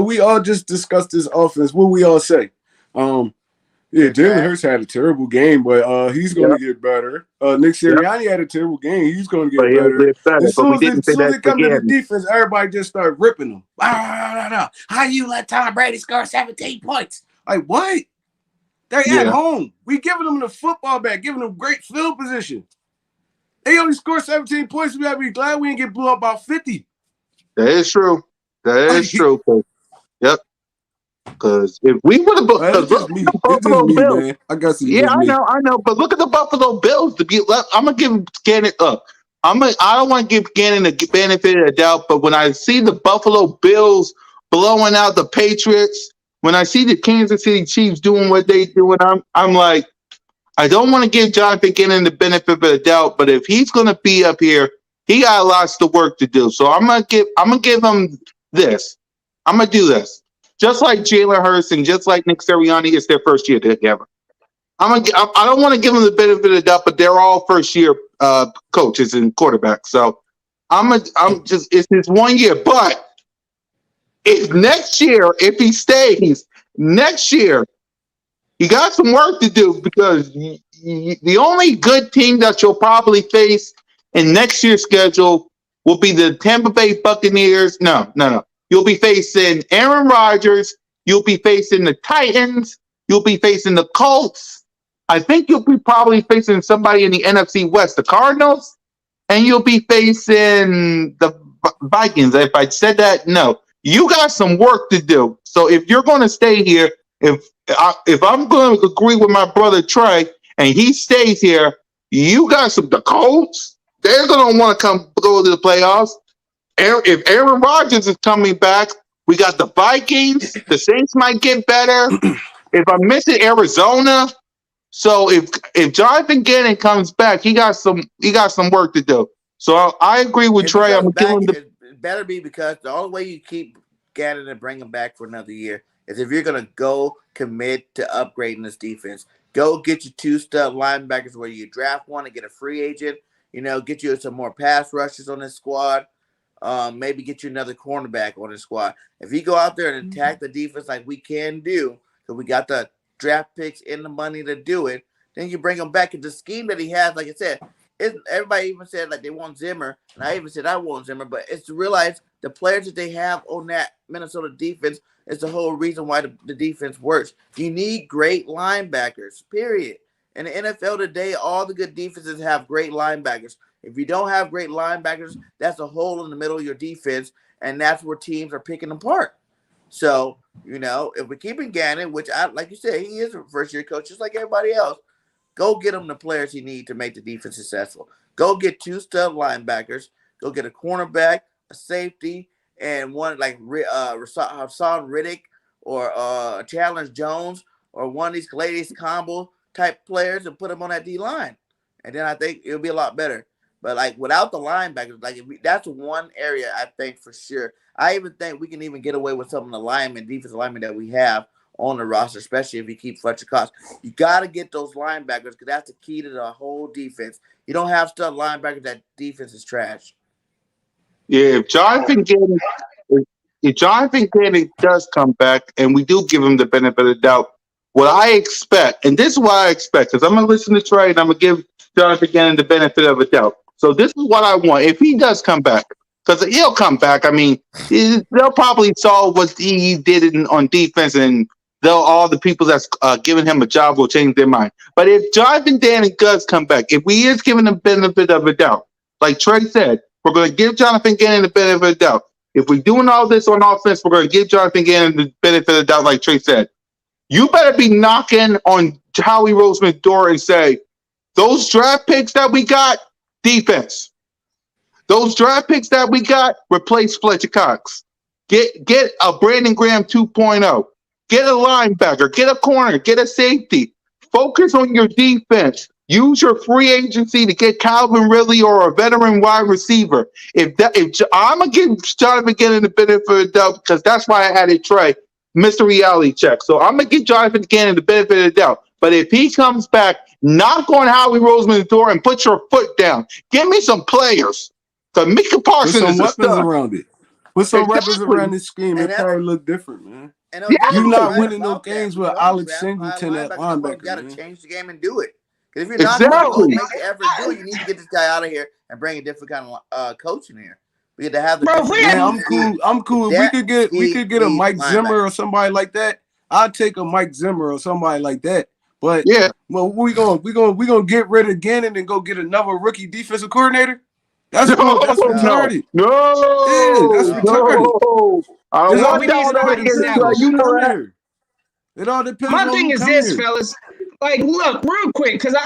we all just discussed this offense, what we all say? Yeah, Jalen Hurts had a terrible game, but he's going to get better. Nick Sirianni had a terrible game. He's going to But get he'll better. get better. As But soon we as didn't say that it comes to the again. defense, everybody just start ripping them. How you let Tom Brady score 17 points? Like, what? They're at home. We giving them the football back, giving them great field position. They only scored 17 points. We got to be glad we didn't get blew up by 50. That is true. That is true. Yep. Because if we would have, It's just me. It's just Buffalo me, Bills. man. I guess it's Yeah, just me. I know. But look at the Buffalo Bills. I'm gonna give Gannon up. I don't want to give Gannon the benefit of the doubt, but when I see the Buffalo Bills blowing out the Patriots, when I see the Kansas City Chiefs doing what they do, and I'm like, I don't want to give Jonathan Gannon the benefit of the doubt, but if he's gonna be up here, he got lots of work to do. So I'm gonna give him this. I'm gonna do this. Just like Jalen Hurts and just like Nick Sirianni, it's their first year together. I don't want to give them the benefit of the doubt, but they're all first year coaches and quarterbacks. So it's his 1 year. But if he stays next year, you got some work to do because the only good team that you'll probably face in next year's schedule will be the Tampa Bay Buccaneers. No. You'll be facing Aaron Rodgers. You'll be facing the Titans. You'll be facing the Colts. I think you'll be probably facing somebody in the NFC West, the Cardinals, and you'll be facing the Vikings. If I said that, no. You got some work to do. So if you're going to stay here, if I'm going to agree with my brother Trey and he stays here, you got the Colts. They're going to want to go to the playoffs. If Aaron Rodgers is coming back, we got the Vikings. The Saints might get better. If I'm missing Arizona, so if Jonathan Gannon comes back, he got some work to do. So I agree with Trey. I'm killing the. It better be because the only way you keep Gannon and bring him back for another year is if you're gonna go commit to upgrading this defense. Go get your 2 stud linebackers where you draft one and get a free agent. Get you some more pass rushes on this squad. Maybe get you another cornerback on the squad. If you go out there and attack the defense like we can do, because we got the draft picks in the money to do it, then you bring him back. And the scheme that he has, like I said, everybody even said like they want Zimmer, and I even said I want Zimmer, but it's to realize the players that they have on that Minnesota defense is the whole reason why the defense works. You need great linebackers, period. In the NFL today, all the good defenses have great linebackers. If you don't have great linebackers, that's a hole in the middle of your defense, and that's where teams are picking apart. So, if we're keeping Gannon, which like you said, he is a first-year coach, just like everybody else, go get him the players he needs to make the defense successful. Go get 2 stud linebackers. Go get a cornerback, a safety, and one like Hassan Riddick or Challenge Jones or one of these Calais combo type players and put them on that D-line. And then I think it'll be a lot better. But like without the linebackers, that's one area I think for sure. I even think we can even get away with some of the defensive linemen that we have on the roster, especially if you keep Fletcher Cox. You got to get those linebackers because that's the key to the whole defense. You don't have stud linebackers, that defense is trash. Yeah, if Jonathan Gannon, if Jonathan Gannon does come back, and we do give him the benefit of the doubt, what I expect, and this is what I expect, because I'm gonna listen to Trey and I'm gonna give Jonathan Gannon the benefit of a doubt. So this is what I want. If he does come back, because he'll come back. I mean, they'll probably saw what he did on defense, and they'll all the people that's giving him a job will change their mind. But if Jonathan Gannon does come back, if we is giving the benefit of a doubt, like Trey said, we're going to give Jonathan Gannon the benefit of the doubt. If we're doing all this on offense, we're going to give Jonathan Gannon the benefit of the doubt, like Trey said. You better be knocking on Howie Roseman's door and say, those draft picks that we got, defense. Those draft picks that we got, replace Fletcher Cox. Get a Brandon Graham 2.0. Get a linebacker. Get a corner. Get a safety. Focus on your defense. Use your free agency to get Calvin Ridley or a veteran wide receiver. If I'm gonna give Jonathan Gannon the benefit of the doubt, because that's why I added Trey, Mr. Reality Check. So I'm gonna give Jonathan Gannon the benefit of the doubt. But if he comes back, knock on Howie Roseman's door and put your foot down. Give me some players. So Micah Put Parsons some is a weapons stud. around it. Put some weapons Exactly. around this scheme. And It probably look different, man. And Yeah. Odell, You're was not right winning no about that. games You with don't Alex draft Singleton at You linebacker, got to man. change the game and do it. Because if you're not going to go Exactly. make the effort to do it, you need to get this guy out of here and bring a different kind of coach in here. We had to have the Bro, if we different. had- Man, I'm cool. If we could get a Mike Zimmer or somebody like that, I'd take a Mike Zimmer or somebody like that. But Yeah. well, we gonna get rid of Gannon and go get another rookie defensive coordinator? That's retarded. No. Yeah, that's retarded. No. I don't It all want we need all that somebody depends against on that. established. You who know come that. here. It all depends My on thing who is come this, here. fellas. Like, look, real quick, because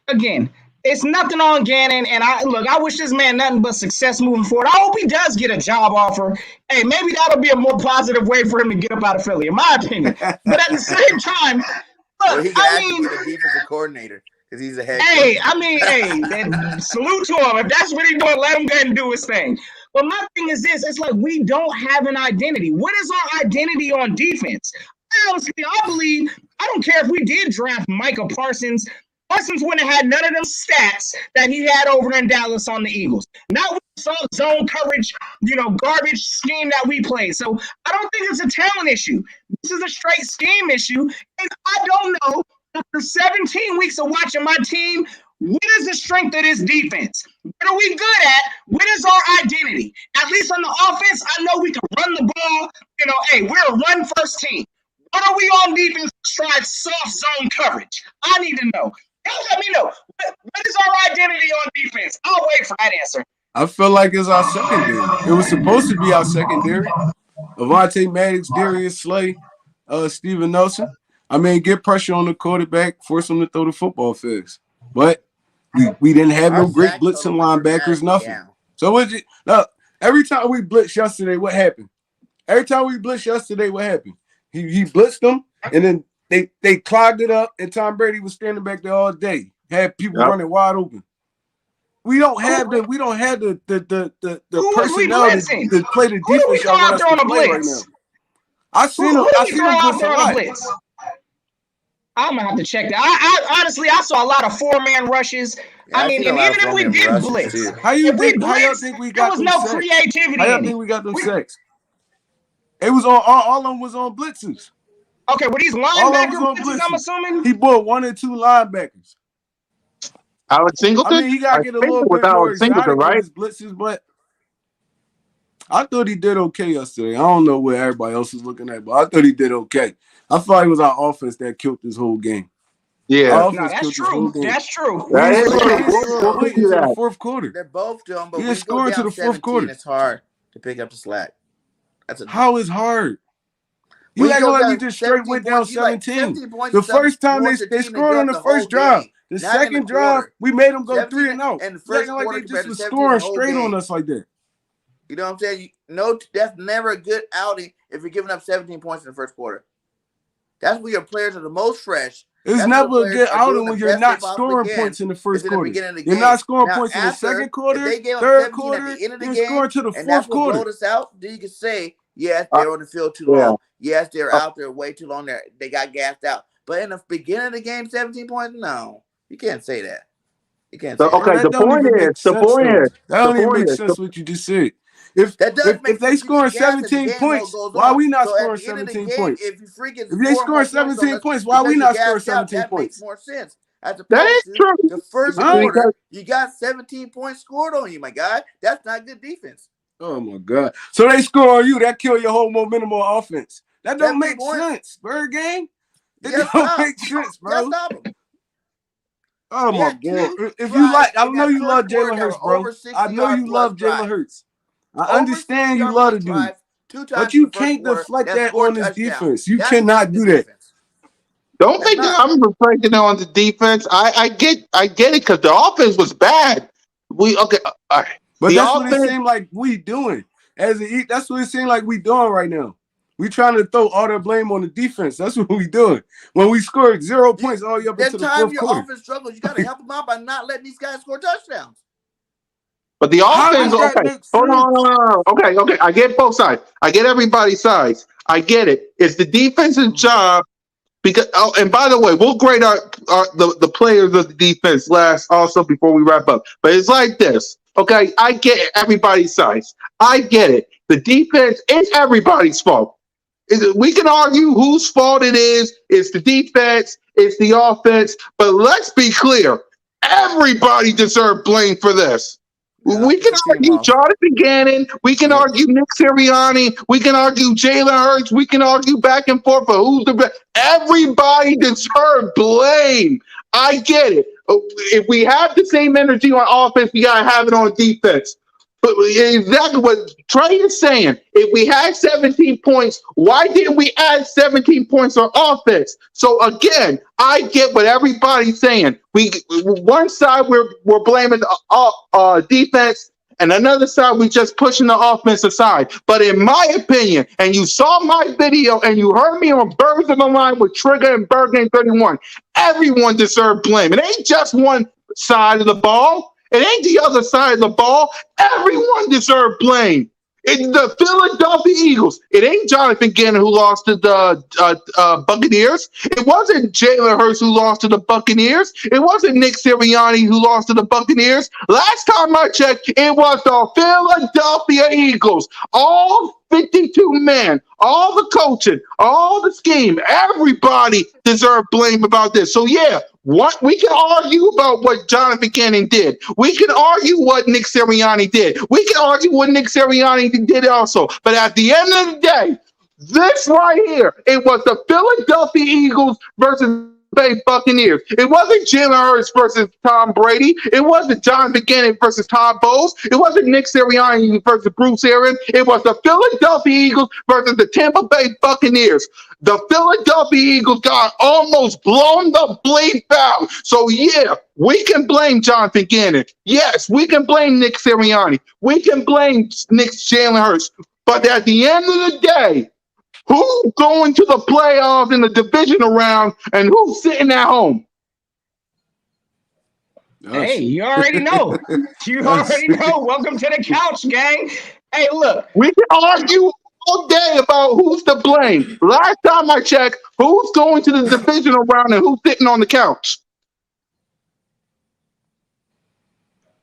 again, it's nothing on Gannon, and I wish this man nothing but success moving forward. I hope he does get a job offer. Hey, maybe that'll be a more positive way for him to get up out of Philly, in my opinion. But at the same time, Well, look, he can I actually mean, get a defensive coordinator because he's a head coach. hey, and salute to him. If that's what he's doing, let him go ahead and do his thing. But my thing is this: it's like we don't have an identity. What is our identity on defense? Honestly, I believe I don't care if we did draft Micah Parsons. Parsons wouldn't have had none of them stats that he had over in Dallas on the Eagles. Not with some zone coverage, garbage scheme that we played. So I don't think it's a talent issue. This is a straight scheme issue. And I don't know, after 17 weeks of watching my team, what is the strength of this defense? What are we good at? What is our identity? At least on the offense, I know we can run the ball. Hey, we're a run-first team. What are we on defense to try soft zone coverage? I need to know. Let me know. What is our identity on defense? I'll wait for that answer. I feel like it's our secondary. It was supposed to be our secondary. Avonte Maddox, Darius Slay, Steven Nelson. I mean, get pressure on the quarterback, force him to throw the football fast. But we didn't have no great blitzing linebackers, nothing. So look, every time we blitzed yesterday, what happened? Every time we blitzed yesterday, what happened? He blitzed them, and then they clogged it up, and Tom Brady was standing back there all day. Had people running wide open. We don't have the personnel to play the defense y'all want us to play right now. I seen them blitz a lot. I'm gonna have to check that. I honestly saw a lot of 4-man rushes. Yeah, I mean, and even if we did blitz, how y'all think we got there was no creativity. How y'all think we got them sacks? It was on all of them was on blitzes. Okay, were these linebacker blitzes, I'm assuming? He bought 1 or 2 linebackers. Alex Singleton? I mean, he got to get a little bit more exotic with his blitzes, but I thought he did okay yesterday. I don't know where everybody else is looking at, but I thought he did okay. I thought it was our offense that killed this whole game. Yeah, no, that's true. That's true. That is true. Into the fourth quarter. They're both doing, but we when you go down into the fourth quarter. It's hard to pick up the slack. How is hard? You acting like we just straight went down 17. The first time they scored on the first drive. The second drive, we made them go 3 and out. And the first like they just was scoring straight on us like that. You know what I'm saying? That's never a good outing if you're giving up 17 points in the first quarter. That's where your players are the most fresh. It's never a good outing when you're not scoring points in the first quarter. You're not scoring points in the second quarter, third quarter, you're scoring to the fourth quarter. Blow us out, then you can say, yes, they're on the field too long. Yes, they're out there way too long. They got gassed out. But in the beginning of the game, 17 points? No, you can't say that. You can't say that. Okay, the point is, that don't even make sense what you just said. If That does make if they sense. You need scoring gas as the 17 game points, goes why are on. we not So at scoring the end of the 17 game, points? if you freaking If they score more scoring points on 17 us points, why are we because you're not scoring gassed out, 17 that makes points? more sense. As That opposed is to true. the first Huh? quarter, you got 17 points scored on you, my guy. That's not good defense. Oh my God. So they score on you, that kill your whole momentum on offense. That don't 17 make points. sense, bird game. You It gotta don't stop. make sense, You gotta bro. stop them. Oh We my had God. two If you drives like, I in know that you first love quarter Jalen that Hurts, were bro. over I 60 know yard you plus love Jalen drives. Hurts. I Over 60 understand you yard love plus the dude. drives, two But times in you the first can't quarter deflect that that scored on his touchdowns. defense. You That's cannot not do good that. defense. Don't That's think that not. I'm reflecting on the defense. I get it because the offense was bad. Okay. All right. But The that's what it offense. seemed like we doing. That's what it seemed like we doing right now. We trying to throw all the blame on the defense. That's what we doing. When we scored 0 points all the way up into That the time fourth your quarter. offense struggles, you got to help them out by not letting these guys score touchdowns. But the How offense, does that okay. make Hold sense? on. Okay. I get both sides. I get everybody's sides. I get it. It's the defensive job because. Oh, and by the way, we'll grade the players of the defense last also before we wrap up. But it's like this. Okay, I get everybody's sides. I get it. The defense is everybody's fault. We can argue whose fault it is. It's the defense. It's the offense. But let's be clear. Everybody deserves blame for this. Yeah, We it's can a team argue loss. Jonathan Gannon. We can Yep. argue Nick Sirianni. We can argue Jalen Hurts. We can argue back and forth for who's the best. Everybody deserves blame. I get it. If we have the same energy on offense, we gotta have it on defense. But exactly what Trey is saying. If we had 17 points, why didn't we add 17 points on offense? So again, I get what everybody's saying. We one side we're blaming defense, and another side we just pushing the offense aside. But in my opinion, and you saw my video, and you heard me on Birds on the Line with Trigger and Bird Game 31, everyone deserves blame. It ain't just one side of the ball. It ain't the other side of the ball. Everyone deserves blame. It's the Philadelphia Eagles. It ain't Jonathan Gannon who lost to the Buccaneers. It wasn't Jalen Hurts who lost to the Buccaneers. It wasn't Nick Sirianni who lost to the Buccaneers. Last time I checked, it was the Philadelphia Eagles. All 52 men, all the coaching, all the scheme, everybody deserves blame about this. So yeah, what we can argue about what Jonathan Gannon did. We can argue what Nick Sirianni did. We can argue what Nick Sirianni did also. But at the end of the day, this right here, it was the Philadelphia Eagles versus Bay Buccaneers. It wasn't Jalen Hurts versus Tom Brady. It wasn't Jonathan Gannon versus Todd Bowles. It wasn't Nick Sirianni versus Bruce Arians. It was the Philadelphia Eagles versus the Tampa Bay Buccaneers. The Philadelphia Eagles got almost blown the bleep out. So yeah, we can blame Jonathan Gannon. Yes, we can blame Nick Sirianni. We can blame Nick Jalen Hurts. But at the end of the day, who's going to the playoffs in the divisional round and who's sitting at home? Hey, you already know. You Us. already know. Welcome to the couch, gang. Hey, look. We can argue all day about who's to blame. Last time I checked, who's going to the divisional round and who's sitting on the couch?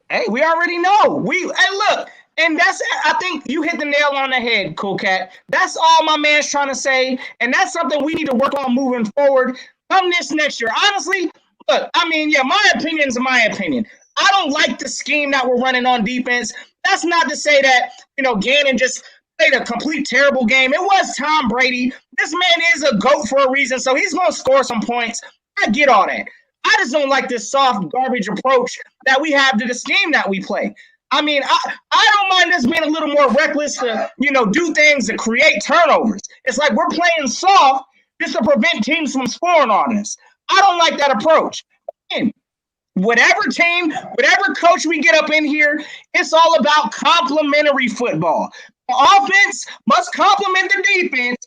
Hey, we already know. Hey, look. And I think you hit the nail on the head, Cool Cat. That's all my man's trying to say. And that's something we need to work on moving forward come this next year. Honestly, look, I mean, yeah, my opinion is my opinion. I don't like the scheme that we're running on defense. That's not to say that, Gannon just played a complete terrible game. It was Tom Brady. This man is a GOAT for a reason, so he's going to score some points. I get all that. I just don't like this soft garbage approach that we have to the scheme that we play. I mean, I don't mind us being a little more reckless to, do things to create turnovers. It's like we're playing soft just to prevent teams from scoring on us. I don't like that approach. Again, whatever team, whatever coach we get up in here, it's all about complementary football. The offense must complement the defense.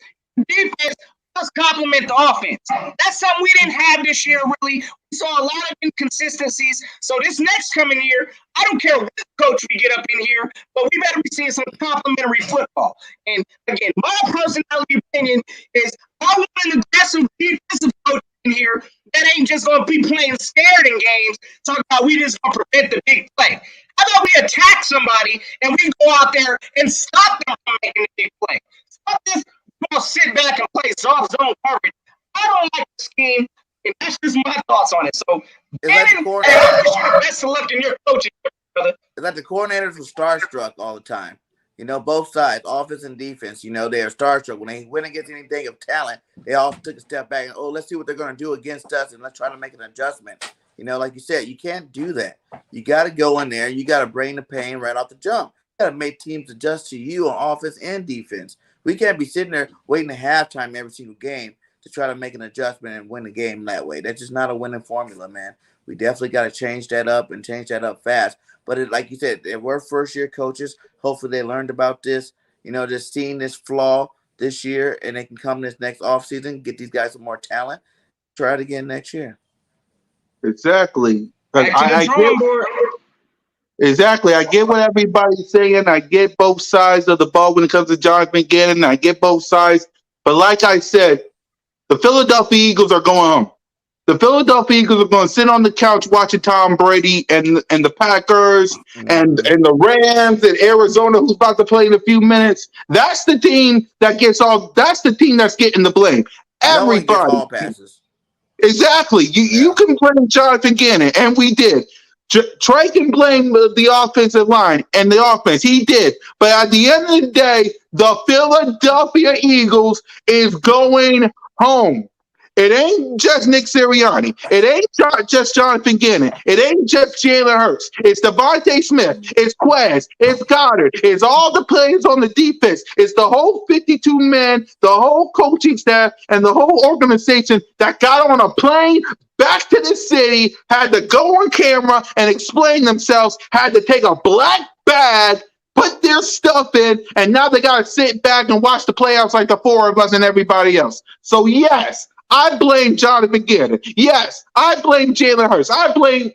Defense must complement the offense. That's something we didn't have this year, really. We saw a lot of inconsistencies. So this next coming year, I don't care what coach we get up in here, but we better be seeing some complementary football. And again, my personality opinion is I want an aggressive defensive coach in here that ain't just going to be playing scared in games, talking about we just going to prevent the big play. How about we attack somebody and we go out there and stop them from making a big play? Stop this. We're going to sit back and play soft zone coverage. I don't like the scheme, and that's just my thoughts on it. So, Gannon, hey, I wish you the best of luck in your coaching, brother. It's like the coordinators were starstruck all the time. Both sides, offense and defense, they are starstruck. When they went against anything of talent, they all took a step back and, let's see what they're going to do against us, and let's try to make an adjustment. Like you said, you can't do that. You got to go in there. You got to bring the pain right off the jump. You got to make teams adjust to you on offense and defense. We can't be sitting there waiting at halftime every single game to try to make an adjustment and win the game that way. That's just not a winning formula, man. We definitely got to change that up and change that up fast. But like you said, we're first-year coaches. Hopefully they learned about this, just seeing this flaw this year, and they can come this next offseason, get these guys some more talent, try it again next year. Exactly. Exactly. I get what everybody's saying. I get both sides of the ball when it comes to Jonathan Gannon. I get both sides. But like I said, the Philadelphia Eagles are going home. The Philadelphia Eagles are going to sit on the couch watching Tom Brady and the Packers and the Rams and Arizona, who's about to play in a few minutes. That's the team that gets all. That's the team that's getting the blame. Everybody. No one gets all passes. Exactly. You can blame Jonathan Gannon, and we did. Trey can blame the offensive line and the offense. He did. But at the end of the day, the Philadelphia Eagles is going home. It ain't just Nick Sirianni. It ain't just Jonathan Gannon. It ain't just Jalen Hurts. It's Devontae Smith. It's Quez. It's Goddard. It's all the players on the defense. It's the whole 52 men, the whole coaching staff, and the whole organization that got on a plane back to the city, had to go on camera and explain themselves, had to take a black bag, put their stuff in, and now they got to sit back and watch the playoffs like the four of us and everybody else. So, yes, I blame Jonathan Gannon. Yes, I blame Jalen Hurts. I blame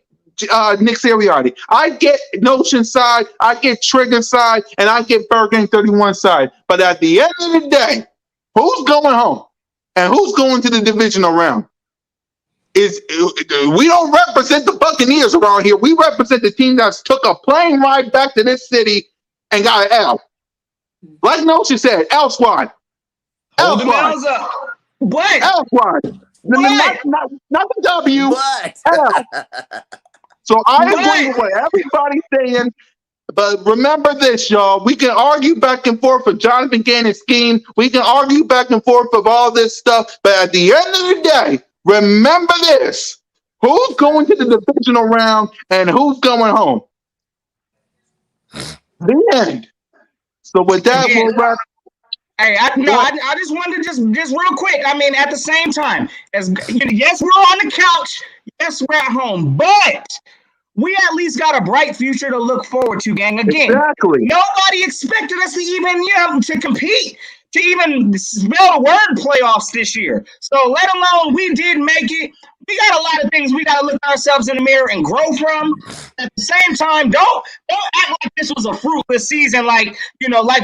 Nick Sirianni. I get Notion side, I get Trigger side, and I get Burger 31 side. But at the end of the day, who's going home and who's going to the divisional round? We don't represent the Buccaneers around here. We represent the team that's took a plane ride back to this city and got an L. Like Notion said, L squad. Hold the bells up. What? L squad. Not the W. What? L. So I agree with what everybody's saying. But remember this, y'all. We can argue back and forth of Jonathan Gannon's scheme. We can argue back and forth of all this stuff. But at the end of the day, remember this. Who's going to the divisional round and who's going home? The end. So with that, we'll wrap. Hey, I just wanted to just real quick. I mean, at the same time, yes, we're on the couch. Yes, we're at home, but we at least got a bright future to look forward to, gang. Again, exactly. Nobody expected us to even, to compete, to even spell the word playoffs this year. So let alone we did make it. We got a lot of things we got to look ourselves in the mirror and grow from. At the same time, don't act like this was a fruitless season. Like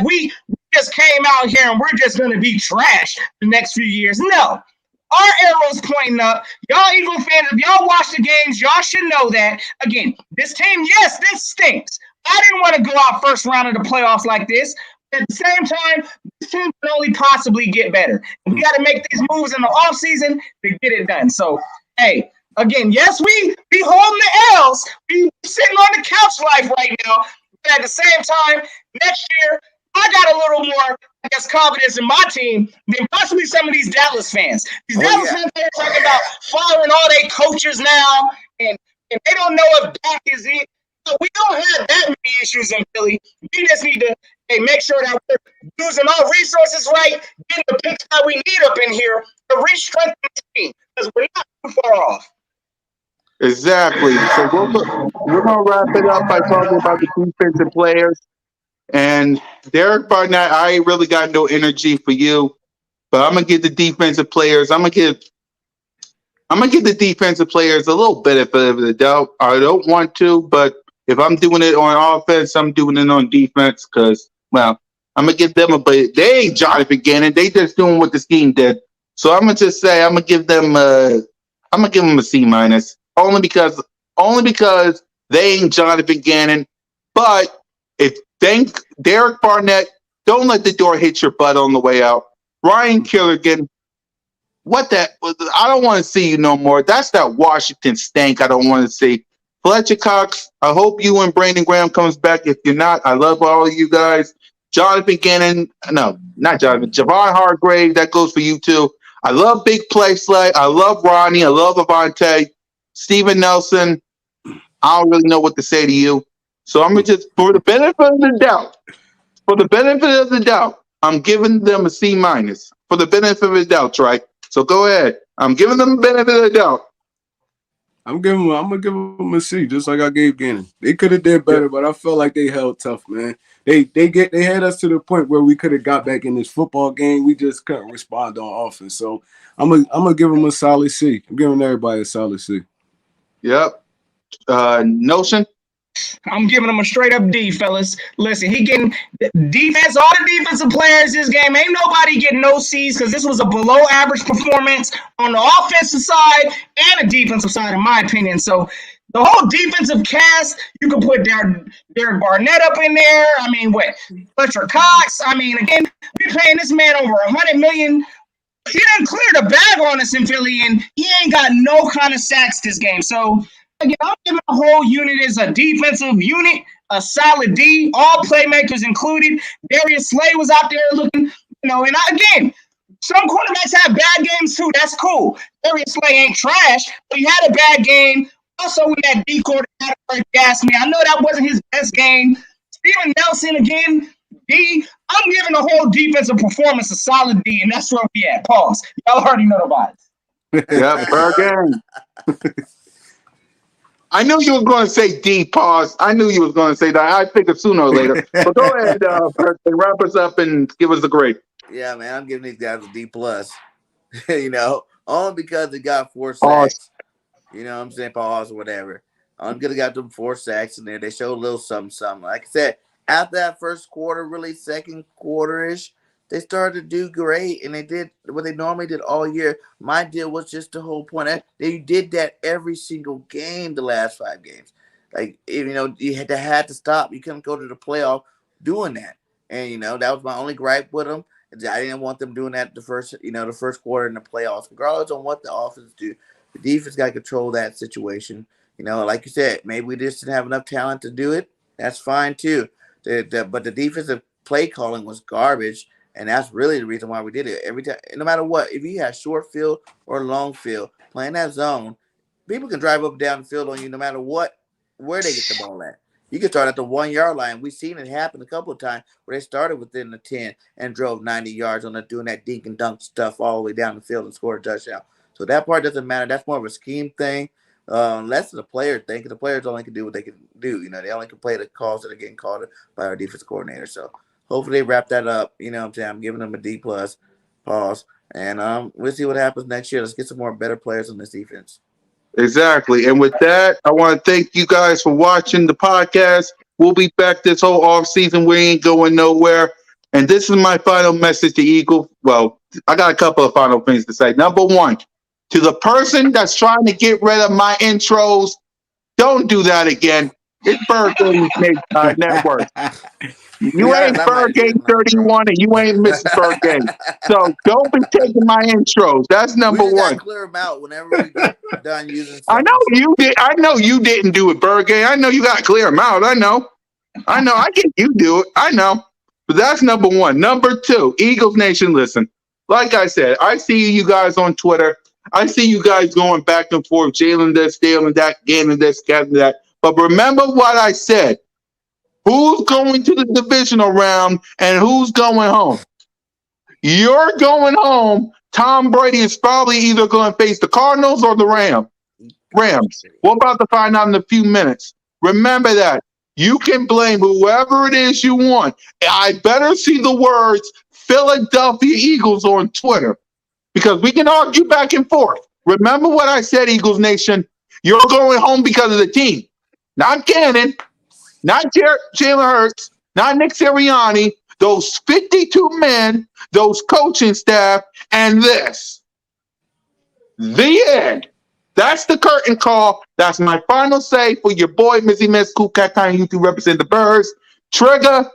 we just came out here and we're just going to be trash the next few years. No. Our arrow's pointing up. Y'all Eagle fans, if y'all watch the games, y'all should know that. Again, this team, yes, this stinks. I didn't want to go out first round of the playoffs like this. At the same time, this team can only possibly get better. And we got to make these moves in the offseason to get it done. So, hey, again, yes, we holding the L's. We sitting on the couch life right now. But at the same time, next year, I got a little more, I guess, confidence in my team than possibly some of these Dallas fans. These Dallas fans are talking about firing all their coaches now, and they don't know if Dak is it. So we don't have that many issues in Philly. We just need to make sure that we're using our resources right, getting the picks that we need up in here to re-strengthen the team, because we're not too far off. Exactly. So we're going to wrap it up by talking about the defensive players. And Derek Barnett, I ain't really got no energy for you, but I'm gonna give the defensive players. I'm gonna give the defensive players a little bit of the doubt. I don't want to, but if I'm doing it on offense, I'm doing it on defense because, well, I'm gonna give them but they ain't Jonathan Gannon. They just doing what the scheme did. So I'm gonna just say I'm gonna give them a C minus only because they ain't Jonathan Gannon. But if thank Derek Barnett, don't let the door hit your butt on the way out. Ryan Killigan, what that? I don't want to see you no more. That's that Washington stank. I don't want to see. Fletcher Cox, I hope you and Brandon Graham comes back. If you're not, I love all of you guys. Jonathan Gannon, no, not Jonathan. Javon Hargrave, that goes for you too. I love Big Play Slay. I love Ronnie. I love Avante. Steven Nelson, I don't really know what to say to you. So I'm gonna just, for the benefit of the doubt, I'm giving them a C minus. For the benefit of the doubt, right? So go ahead. I'm giving them the benefit of the doubt. I'm gonna give them a C, just like I gave Gannon. They could have did better, but I felt like they held tough, man. They had us to the point where we could have got back in this football game. We just couldn't respond on offense. So I'm gonna give them a solid C. I'm giving everybody a solid C. Yep. Notion. I'm giving him a straight up D, fellas. Listen, he getting defense, all the defensive players this game. Ain't nobody getting no C's because this was a below average performance on the offensive side and the defensive side, in my opinion. So the whole defensive cast, you can put Derek Barnett up in there. I mean, what? Fletcher Cox. I mean, again, we paying this man over $100 million. He didn't clear the bag on us in Philly, and he ain't got no kind of sacks this game. So again, I'm giving the whole unit as a defensive unit, a solid D, all playmakers included. Darius Slay was out there looking, and again, some quarterbacks have bad games too. That's cool. Darius Slay ain't trash, but he had a bad game. Also, when that D quarterback gassed me, I know that wasn't his best game. Steven Nelson, again, D. I'm giving the whole defensive performance a solid D, and that's where we at. Pause. Y'all already know about it. Yep, Bergen. I knew you were going to say D, pause. I knew you was going to say that. I figured sooner or later. But go ahead, Bergen, wrap us up and give us a grade. Yeah, man, I'm giving these guys a D plus. Only because they got 4 sacks. Pause. You know what I'm saying? Pause or whatever. I'm gonna got them 4 sacks in there. They showed a little something. Like I said, after that first quarter, really second quarter-ish, they started to do great, and they did what they normally did all year. My deal was just the whole point. They did that every single game the last 5 games. Like, you had to stop. You couldn't go to the playoff doing that. And, that was my only gripe with them. I didn't want them doing that the first quarter in the playoffs. Regardless of what the offense do, the defense got to control that situation. Like you said, maybe we just didn't have enough talent to do it. That's fine, too. But the defensive play calling was garbage. And that's really the reason why we did it. Every time, no matter what, if you have short field or long field, playing that zone, people can drive up and down the field on you no matter where they get the ball at. You can start at the 1-yard line. We've seen it happen a couple of times where they started within the 10 and drove 90 yards on doing that dink and dunk stuff all the way down the field and scored a touchdown. So that part doesn't matter. That's more of a scheme thing. Less of the player thing. The players only can do what they can do. They only can play the calls that are getting called by our defense coordinator. So hopefully they wrap that up. You know what I'm saying? I'm giving them a D plus. Pause. And we'll see what happens next year. Let's get some more better players on this defense. Exactly. And with that, I want to thank you guys for watching the podcast. We'll be back this whole off season. We ain't going nowhere. And this is my final message to Eagle. Well, I got a couple of final things to say. Number one, to the person that's trying to get rid of my intros, don't do that again. It's Birthday Network. You ain't Birthday 31 and you ain't Mrs. Birthday. So don't be taking my intros. That's number we one. Clear them out whenever we get done using. I know you did. I know you didn't do it, Birthday. I know you got to clear them out. I know. I get you do it. I know. But that's number one. Number two, Eagles Nation. Listen, like I said, I see you guys on Twitter. I see you guys going back and forth, Jalen this, Jalen that, Gannon this, Gannon that. But remember what I said. Who's going to the divisional round and who's going home? You're going home. Tom Brady is probably either going to face the Cardinals or the Rams. We're about to find out in a few minutes. Remember that. You can blame whoever it is you want. I better see the words Philadelphia Eagles on Twitter because we can argue back and forth. Remember what I said, Eagles Nation. You're going home because of the team. Not Gannon. Not Jalen Hurts, not Nick Sirianni, those 52 men, those coaching staff, and this. The end. That's the curtain call. That's my final say for your boy, Mizzy Miss, Cool Cat Kind YouTube represent the Birds. Trigger,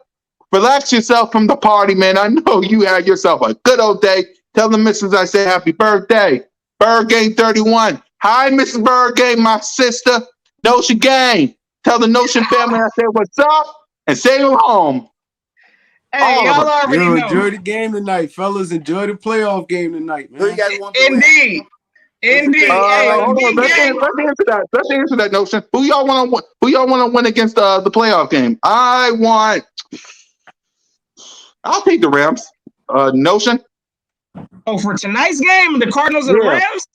relax yourself from the party, man. I know you had yourself a good old day. Tell the missus I say happy birthday. Bird Game 31. Hi, Mrs. Bird Game, my sister. Notion Gang. Tell the Notion family I say what's up and say home. Hey, All of y'all us. already Yo, know. enjoy the game tonight, fellas. Enjoy the playoff game tonight, Who you man. guys want to win? Indeed. Indeed. pick? Hey, a Hold on. big game. Let's answer that. Let's answer that Notion. Who y'all want to win? Who y'all want to win against the playoff game? I'll take the Rams. Notion. Oh, for tonight's game, the Cardinals and the Yeah. Rams?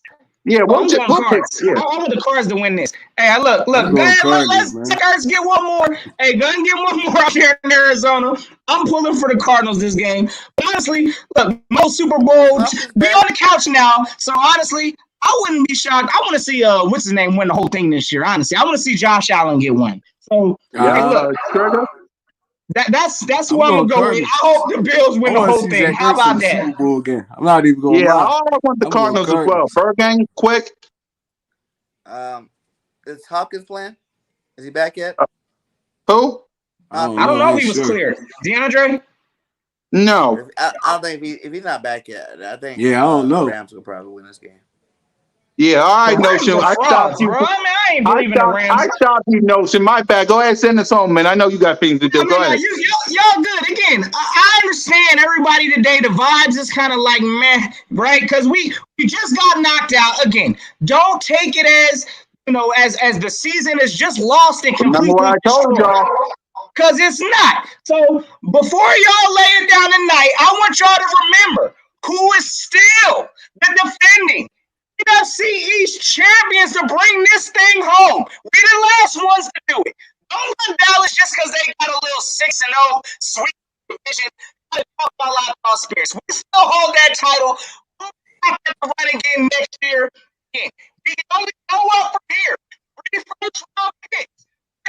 Yeah, Oh, I'm going we'll pick. Cards. Yeah. I want the Cards to win this. Hey, look. I'm Go going ahead, Cardinals, let's man. take ours, get one more. Hey, go ahead and get one more up here in Arizona. I'm pulling for the Cardinals this game. But honestly, look, most Super Bowl, be on the couch now. So honestly, I wouldn't be shocked. I want to see what's his name win the whole thing this year. Honestly, I want to see Josh Allen get one. So hey, look, Trigger. that's I'm where I'm going gonna go with. Cardinals. I hope the Bills win I the want to whole see thing. Zach How Ertz in about the Super that? Bowl again. I'm not even going to Yeah, lie. I want the I'm going Cardinals as well. Cardinals. Bird Gang, quick. Is Hopkins playing? Is he back yet? Who? I don't know if he was Sure. cleared. DeAndre? No. I don't think if he's not back yet, I think Yeah, I don't know. Rams will probably win this game. Yeah, all The right, Rams Notion. are I stopped frauds, you. bro. I ain't believing the Rams. I stopped you, Notion. My bad. Go ahead, send us home, man. I know you got things to do. Go ahead. Y'all good. Again, I understand everybody today. The vibes is kind of like meh, right? Because we just got knocked out. Again, don't take it as as the season is just lost and Remember what completely I told destroyed. y'all. Because it's not. So before y'all lay it down tonight, I want y'all to remember who is still the defending NFC East champions to bring this thing home. We the last ones to do it. Don't let Dallas just because they got a little 6-0 sweet division. Talk about Lockdown Spirits. We still hold that title. We'll be back at the running game next year. Again, we can only go up from here. 3 first round picks.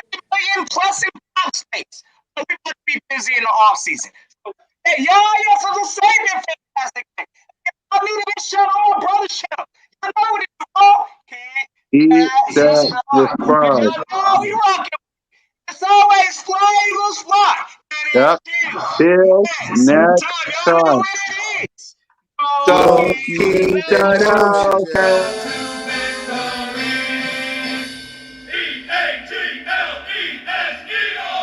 $3 million plus in cap space. We're going to be busy in the offseason. So, hey, y'all are just saying that fantastic thing. I needed this show on my brother's show. You know what it's called? Eat that response. Oh, we rocking. It's always fly, Eagles fly. Yep. Till next Y'all know time. what it is. So Keep keep it that motion, out. yeah.